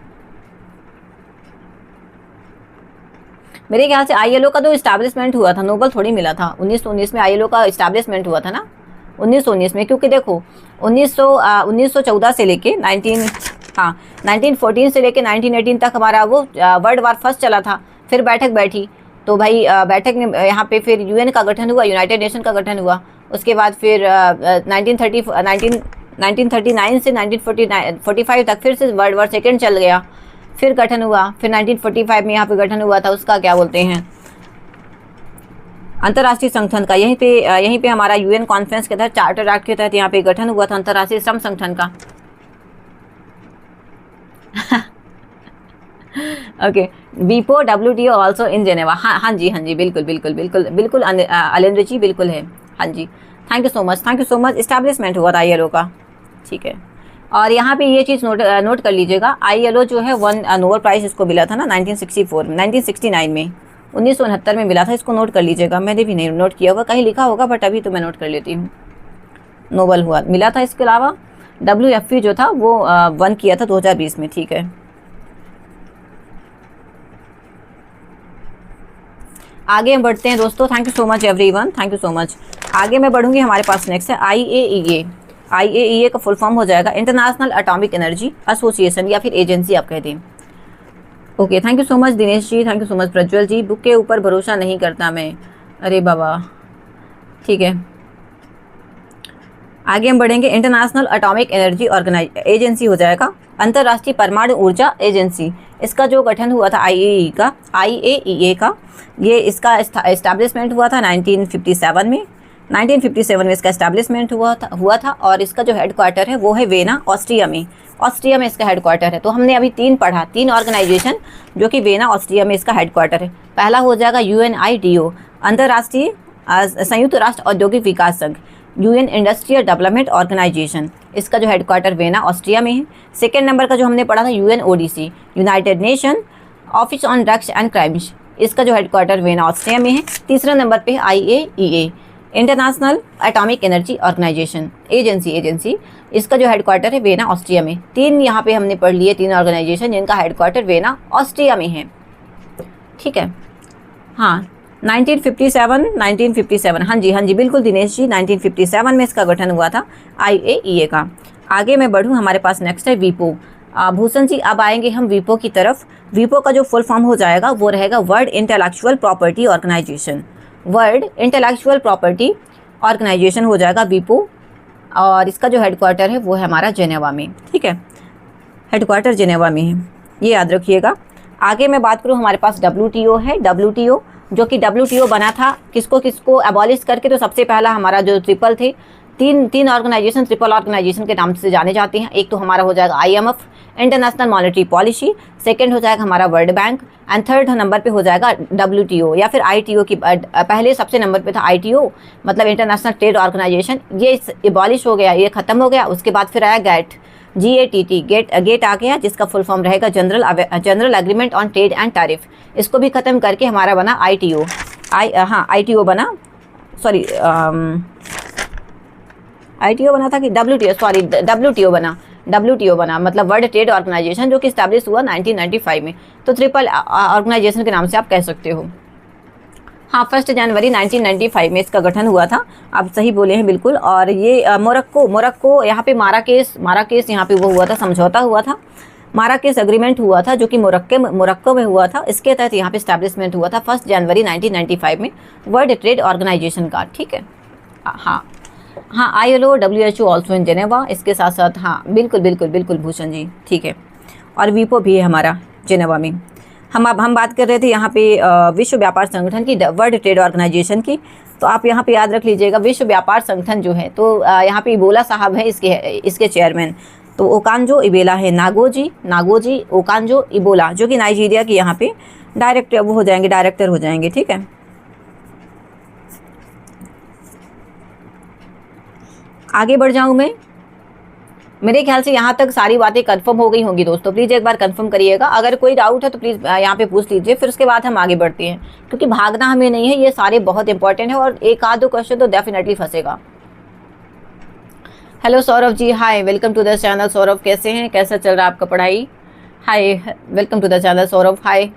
मेरे ख्याल से ILO का जो इस्टेब्लिशमेंट हुआ था, नोबेल थोड़ी मिला था। 1919 में ILO का इस्टेब्लिशमेंट हुआ था ना, 1919 में, क्योंकि देखो 1914 से लेके 1914 से लेके 1918 तक हमारा वो वर्ल्ड वार फर्स्ट चला था। फिर बैठक बैठी, तो भाई बैठक में यहाँ पे फिर UN का गठन हुआ, यूनाइटेड नेशन का गठन हुआ। उसके बाद फिर 1939 से 1945 तक फिर से वर्ल्ड वार सेकेंड चल गया, फिर गठन हुआ। फिर 1945 में यहाँ पे गठन हुआ था, उसका क्या बोलते हैं, अंतर्राष्ट्रीय संगठन का यहीं पे हमारा यूएन कॉन्फ्रेंस के तहत चार्टर एक्ट के तहत यहाँ पे गठन हुआ था अंतर्राष्ट्रीय श्रम संगठन का। ओके, वीपो WTO ऑल्सो इन जेनेवा। हाँ जी बिल्कुल अलेंद्र जी बिल्कुल है। हाँ जी, thank you so much. Establishment हुआ था ILO का, ठीक है। और यहाँ पे ये चीज़ नोट कर लीजिएगा, ILO जो है नोबेल प्राइज़ इसको मिला था ना 1969 में, 1969 में मिला था। इसको नोट कर लीजिएगा, मैंने भी नहीं नोट किया होगा, कहीं लिखा होगा बट अभी तो मैं नोट कर लेती हूँ। नोबेल मिला था। इसके अलावा WFP जो था वो वन किया था 2020 में, ठीक है। आगे हम बढ़ते हैं दोस्तों। Thank you so much everyone, thank you so much. आगे मैं बढ़ूंगी, हमारे पास नेक्स्ट है IAEA का फुल फॉर्म हो जाएगा इंटरनेशनल एटॉमिक एनर्जी एसोसिएशन या फिर एजेंसी आप कह दें। Okay, thank you so much Dinesh ji, thank you so much Prajwal ji. Book के ऊपर भरोसा नहीं करता मैं, अरे बाबा, ठीक है। आगे हम बढ़ेंगे, इंटरनेशनल एटॉमिक एनर्जी एजेंसी हो जाएगा अंतर्राष्ट्रीय परमाणु ऊर्जा एजेंसी। इसका जो गठन हुआ था IAEA का, ये इसका एस्टैब्लिशमेंट हुआ था 1957 में। 1957 में इसका एस्टैब्लिशमेंट हुआ था और इसका जो हेडक्वार्टर है वो है वेना, ऑस्ट्रिया में इसका हेडक्वार्टर है। तो हमने अभी 3 ऑर्गेनाइजेशन जो कि वेना, ऑस्ट्रिया में इसका हेडक्वार्टर है। पहला हो जाएगा UNIDO, अंतर्राष्ट्रीय संयुक्त राष्ट्र औद्योगिक विकास संघ, UN इंडस्ट्रियल डेवलपमेंट ऑर्गेनाइजेशन, इसका जो हेडक्वार्टर वेना, ऑस्ट्रिया में है। सेकेंड नंबर का जो हमने पढ़ा था UNODC, United nation office on drugs and crimes, इसका जो हेडक्वार्टर वेना, ऑस्ट्रिया में है। तीसरा नंबर पे IAEA, international atomic energy organisation agency, इसका जो हेडक्वार्टर है वेना, ऑस्ट्रिया में। 3 यहाँ पे हमने पढ़ लिए, 3 ऑर्गेनाइजेशन जिनका हेडक्वार्टर वेना, ऑस्ट्रिया में है, ठीक है। हाँ, 1957, हाँ जी बिल्कुल दिनेश जी, 1957 में इसका गठन हुआ था IAEA का। आगे मैं बढ़ूँ, हमारे पास नेक्स्ट है वीपो। भूषण जी अब आएंगे हम वीपो की तरफ। वीपो का जो फुल फॉर्म हो जाएगा वो रहेगा world intellectual property organisation, world intellectual property organisation हो जाएगा वीपो। और इसका जो हेडक्वार्टर है वो है हमारा जेनेवा में, ठीक है, हेडक्वार्टर जेनेवा में है, ये याद रखिएगा। आगे मैं बात करूँ, हमारे पास WTO है। WTO जो कि WTO बना था किसको एबॉलिश करके, तो सबसे पहला हमारा जो ट्रिपल थे, तीन ऑर्गेनाइजेशन ट्रिपल ऑर्गेनाइजेशन के नाम से जाने जाते हैं। एक तो हमारा हो जाएगा IMF, international monetary policy, second हो जाएगा हमारा world bank, and third number पे हो जाएगा WTO या फिर ITO की। पहले सबसे नंबर पे था ITO, मतलब इंटरनेशनल ट्रेड ऑर्गेनाइजेशन, ये एबॉलिश हो गया, ये ख़त्म हो गया। उसके बाद फिर आया गेट आ गया, जिसका फुल फॉर्म रहेगा general agreement on trade and tariff. इसको भी ख़त्म करके हमारा बना ITO। ITO बना, सॉरी ITO बना था कि WTO बना, मतलब वर्ल्ड ट्रेड ऑर्गेनाइजेशन, जो कि स्टैब्लिश हुआ 1995 में। तो ट्रिपल ऑर्गेनाइजेशन के नाम से आप कह सकते हो। हाँ, 1 जनवरी 1995 में इसका गठन हुआ था, आप सही बोले हैं बिल्कुल। और ये मोरक्को यहाँ पे माराकेस यहाँ पे वो हुआ था, समझौता हुआ था, माराकेस एग्रीमेंट हुआ था, जो कि मोरक्को में हुआ था। इसके तहत यहाँ पे स्टैब्लिशमेंट हुआ था 1 जनवरी 1995 में वर्ल्ड ट्रेड ऑर्गेनाइजेशन का, ठीक है। हाँ, ILO WHO also in Geneva, इसके साथ साथ हाँ बिल्कुल भूषण जी, ठीक है। और वीपो भी है हमारा जेनेवा में। हम बात कर रहे थे यहाँ पे विश्व व्यापार संगठन की, वर्ल्ड ट्रेड ऑर्गेनाइजेशन की। तो आप यहाँ पे याद रख लीजिएगा, विश्व व्यापार संगठन जो है, तो यहाँ पे इबोला साहब है इसके चेयरमैन। तो ओकांजो इबेला है, नागोजी ओकांजो इबोला, जो कि नाइजीरिया की यहाँ पे डायरेक्टर हो जाएंगे, ठीक है। आगे बढ़ जाऊँ मैं, मेरे ख्याल से यहाँ तक सारी बातें कंफर्म हो गई होंगी दोस्तों। प्लीज़ एक बार कंफर्म करिएगा, अगर कोई डाउट है तो प्लीज़ यहाँ पे पूछ लीजिए, फिर उसके बाद हम आगे बढ़ते हैं, क्योंकि भागना हमें नहीं है, ये सारे बहुत इंपॉर्टेंट है और एक आध दो क्वेश्चन तो डेफिनेटली फंसेगा। Hello Saurabh ji, hi, welcome to the channel. Saurabh कैसे हैं, कैसा चल रहा है आपका पढ़ाई? Hi, welcome to the channel Saurabh, hi.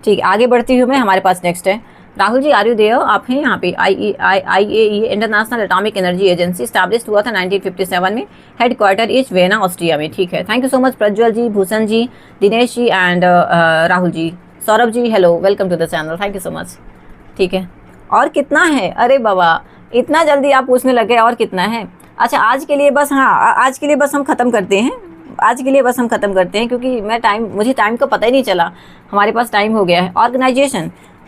ठीक, आगे बढ़ती हूँ मैं, हमारे पास नेक्स्ट है Rahul ji, are you there? आप हैं यहाँ पे। IAEA international atomic energy agency establish हुआ था 1957 में, हेडक्वार्टर इज वेना, ऑस्ट्रिया में, ठीक है। Thank you so much Prajwal ji, Bhushan ji, Dinesh ji and Rahul ji. Saurabh ji hello, welcome to the channel, thank you so much, ठीक है। और कितना है? अरे बाबा, इतना जल्दी आप पूछने लगे और कितना है? अच्छा, आज के लिए बस, हाँ आज के लिए बस हम ख़त्म करते हैं, क्योंकि मुझे टाइम का पता ही नहीं चला, हमारे पास टाइम हो गया है।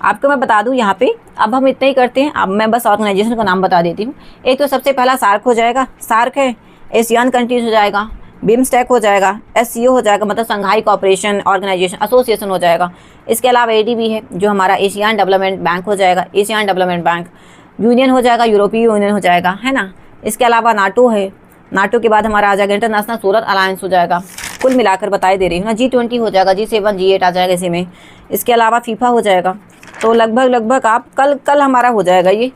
आपको मैं बता दूं यहाँ पे, अब हम इतना ही करते हैं। अब मैं बस ऑर्गेनाइजेशन का नाम बता देती हूँ। एक तो सबसे पहला सार्क हो जाएगा, सार्क है, एशियान कंट्रीज हो जाएगा, बिम्स्टेक हो जाएगा, एससीओ हो जाएगा मतलब संघाई कोऑपरेशन ऑर्गेनाइजेशन एसोसिएशन हो जाएगा। इसके अलावा एडीबी है जो हमारा एशियन डेवलपमेंट बैंक हो जाएगा, एशियन डेवलपमेंट बैंक, यूनियन हो जाएगा, यूरोपीय यूनियन हो जाएगा, है ना। इसके अलावा नाटो है, नाटो के बाद हमारा आ जाएगा इंटरनेशनल सोलर अलायंस हो जाएगा। कुल मिलाकर बताई दे रही हूँ ना, G20 हो जाएगा, G7 G8 आ जाएगा इसी में। इसके अलावा फीफा हो जाएगा। तो लगभग आप कल हमारा हो जाएगा, ये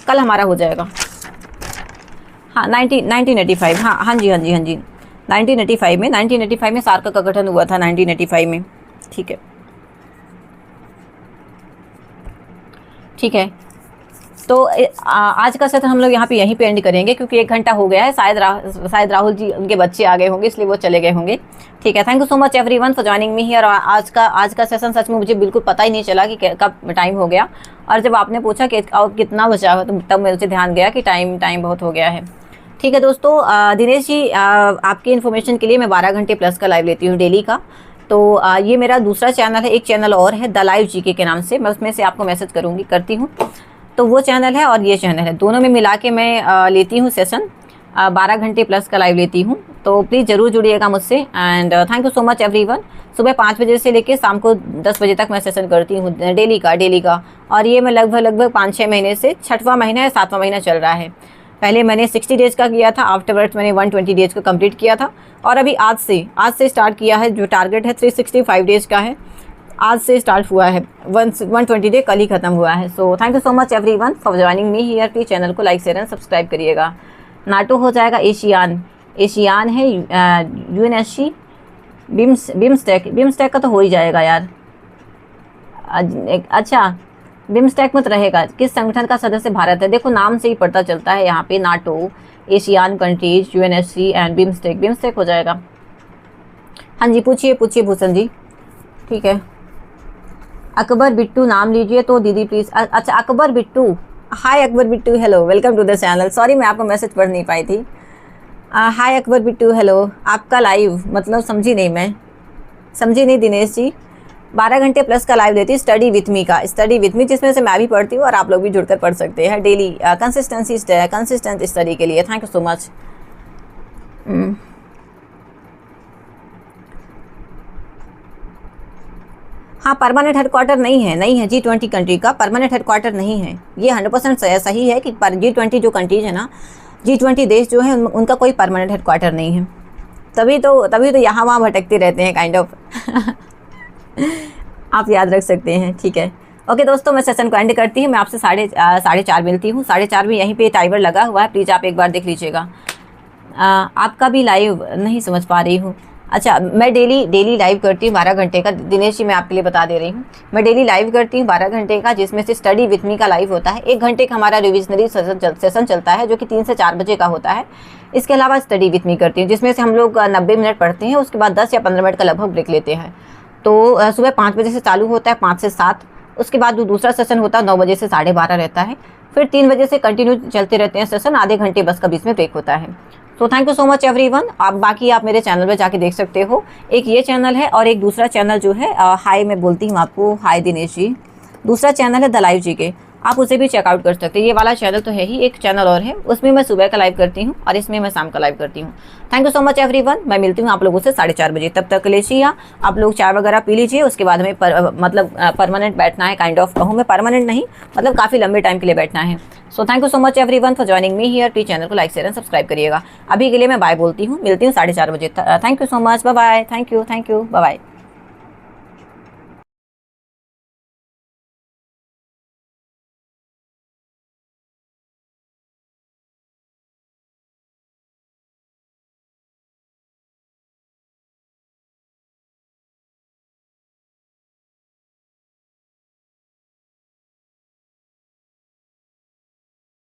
कल हमारा हो जाएगा। हाँ 1985, हाँ जी 1985 में सार्क का गठन हुआ था 1985 में। ठीक है। तो आज का सेशन हम लोग यहाँ पे यहीं पे एंड करेंगे क्योंकि 1 घंटा हो गया है। शायद राहुल जी उनके बच्चे आ गए होंगे इसलिए वो चले गए होंगे। ठीक है, thank you so much everyone for joining me here. आज का सेशन सच में मुझे बिल्कुल पता ही नहीं चला कि कब टाइम हो गया, और जब आपने पूछा कि कितना बचा हो तो तब मुझे ध्यान गया कि टाइम बहुत हो गया है। ठीक है दोस्तों, दिनेश जी आपकी इन्फॉर्मेशन के लिए मैं 12 घंटे प्लस का लाइव लेती हूँ डेली का। तो ये मेरा दूसरा चैनल है, एक चैनल और है द लाइव जीके के नाम से, मैं उसमें से आपको मैसेज करती हूँ। तो वो चैनल है और ये चैनल है, दोनों में मिला के मैं लेती हूँ सेशन, 12 घंटे प्लस का लाइव लेती हूँ। तो प्लीज़ ज़रूर जुड़िएगा मुझसे and thank you so much everyone. सुबह 5 बजे से लेके शाम को 10 बजे तक मैं सेशन करती हूँ डेली का। और ये मैं लगभग 5-6 महीने से, 6वां महीना या 7वां महीना चल रहा है। पहले मैंने 60 डेज़ का किया था, आफ्टरवर्ड्स मैंने 120 डेज़ को कंप्लीट किया था, और अभी आज से स्टार्ट किया है। जो टारगेट है 365 डेज़ का है, आज से स्टार्ट हुआ है। 120 डे कल ही खत्म हुआ है। So thank you so much everyone for joining me here. Please channel को लाइक शेयर एंड सब्सक्राइब करिएगा। नाटो हो जाएगा, एशियान है, यूएनएससी, बिम्स्टेक का तो हो ही जाएगा यार। अच्छा बिम्स्टेक में तो रहेगा। किस संगठन का सदस्य भारत है? देखो नाम से ही पता चलता है यहाँ पे, NATO, ASEAN countries, UNSC and BIMSTEC हो जाएगा। हाँ जी पूछिए भूषण जी। ठीक है, अकबर बिट्टू नाम लीजिए तो दीदी प्लीज़। अच्छा Akbar Bittu, hi Akbar Bittu, hello welcome to the channel. Sorry मैं आपको मैसेज पढ़ नहीं पाई थी। Hi Akbar Bittu, hello. आपका लाइव मतलब समझी नहीं दिनेश जी। 12 घंटे प्लस का लाइव लेती स्टडी विथ मी जिसमें से मैं भी पढ़ती हूँ और आप लोग भी जुड़कर पढ़ सकते हैं डेली। कंसिस्टेंट स्टडी के लिए थैंक यू सो मच। हाँ परमानेंट हेडक्वार्टर नहीं है G20 कंट्री का परमानेंट हेडक्वार्टर नहीं है। ये 100% सही है कि G20 जो कंट्रीज है ना, G20 देश जो है उनका कोई परमानेंट हेडक्वार्टर नहीं है। तभी तो यहाँ वहाँ भटकते रहते हैं काइंड ऑफ आप याद रख सकते हैं। ठीक है, ओके दोस्तों, मैं सेशन को एंड करती हूँ। मैं आपसे 4:30 मिलती हूँ। 4:30 में यहीं पे टाइमर लगा हुआ है, प्लीज़ आप एक बार देख लीजिएगा। आपका भी लाइव नहीं समझ पा रही हूँ। अच्छा मैं डेली लाइव करती हूँ 12 घंटे का। दिनेश जी मैं आपके लिए बता दे रही हूँ, मैं डेली लाइव करती हूँ 12 घंटे का, जिसमें से स्टडी विथ मी का लाइव होता है। 1 घंटे का हमारा रिविजनरी सेशन चलता है जो कि 3 से 4 बजे का होता है। इसके अलावा स्टडी विथ मी करती हूँ जिसमें से हम लोग 90 मिनट पढ़ते हैं, उसके बाद 10 या 15 मिनट का लगभग ब्रेक लेते हैं। तो सुबह 5 बजे से चालू होता है, 5 से 7। उसके बाद जो दूसरा सेशन होता है 9 बजे से 12:30 रहता है। फिर 3 बजे से कंटिन्यू चलते रहते हैं सेशन, आधे घंटे बस का बीच में ब्रेक होता है। तो thank you so much everyone. बाकी आप मेरे चैनल पे जाके देख सकते हो। एक ये चैनल है और एक दूसरा चैनल जो है हाय मैं बोलती हूँ आपको, हाय दिनेश जी। दूसरा चैनल है द लाइव जी के, आप उसे भी चेकआउट कर सकते हैं। ये वाला चैनल तो है ही, एक चैनल और है, उसमें मैं सुबह का लाइव करती हूँ और इसमें मैं शाम का लाइव करती हूँ। Thank you so much everyone. मैं मिलती हूँ आप लोगों से 4:30 बजे। तब तक लेचिए आप लोग चाय वगैरह पी लीजिए। उसके बाद हमें परमानेंट बैठना है, काइंड ऑफ कहूँ मैं, परमानेंट नहीं मतलब काफ़ी लंबे टाइम के लिए बैठना है। So thank you so much everyone for joining me here. Please channel को लाइक शेयर एंड सब्सक्राइब करिएगा। अभी के लिए मैं बाय बोलती हूँ, मिलती हूँ 4:30 बजे। Thank you so much, bye bye. Thank you, bye bye.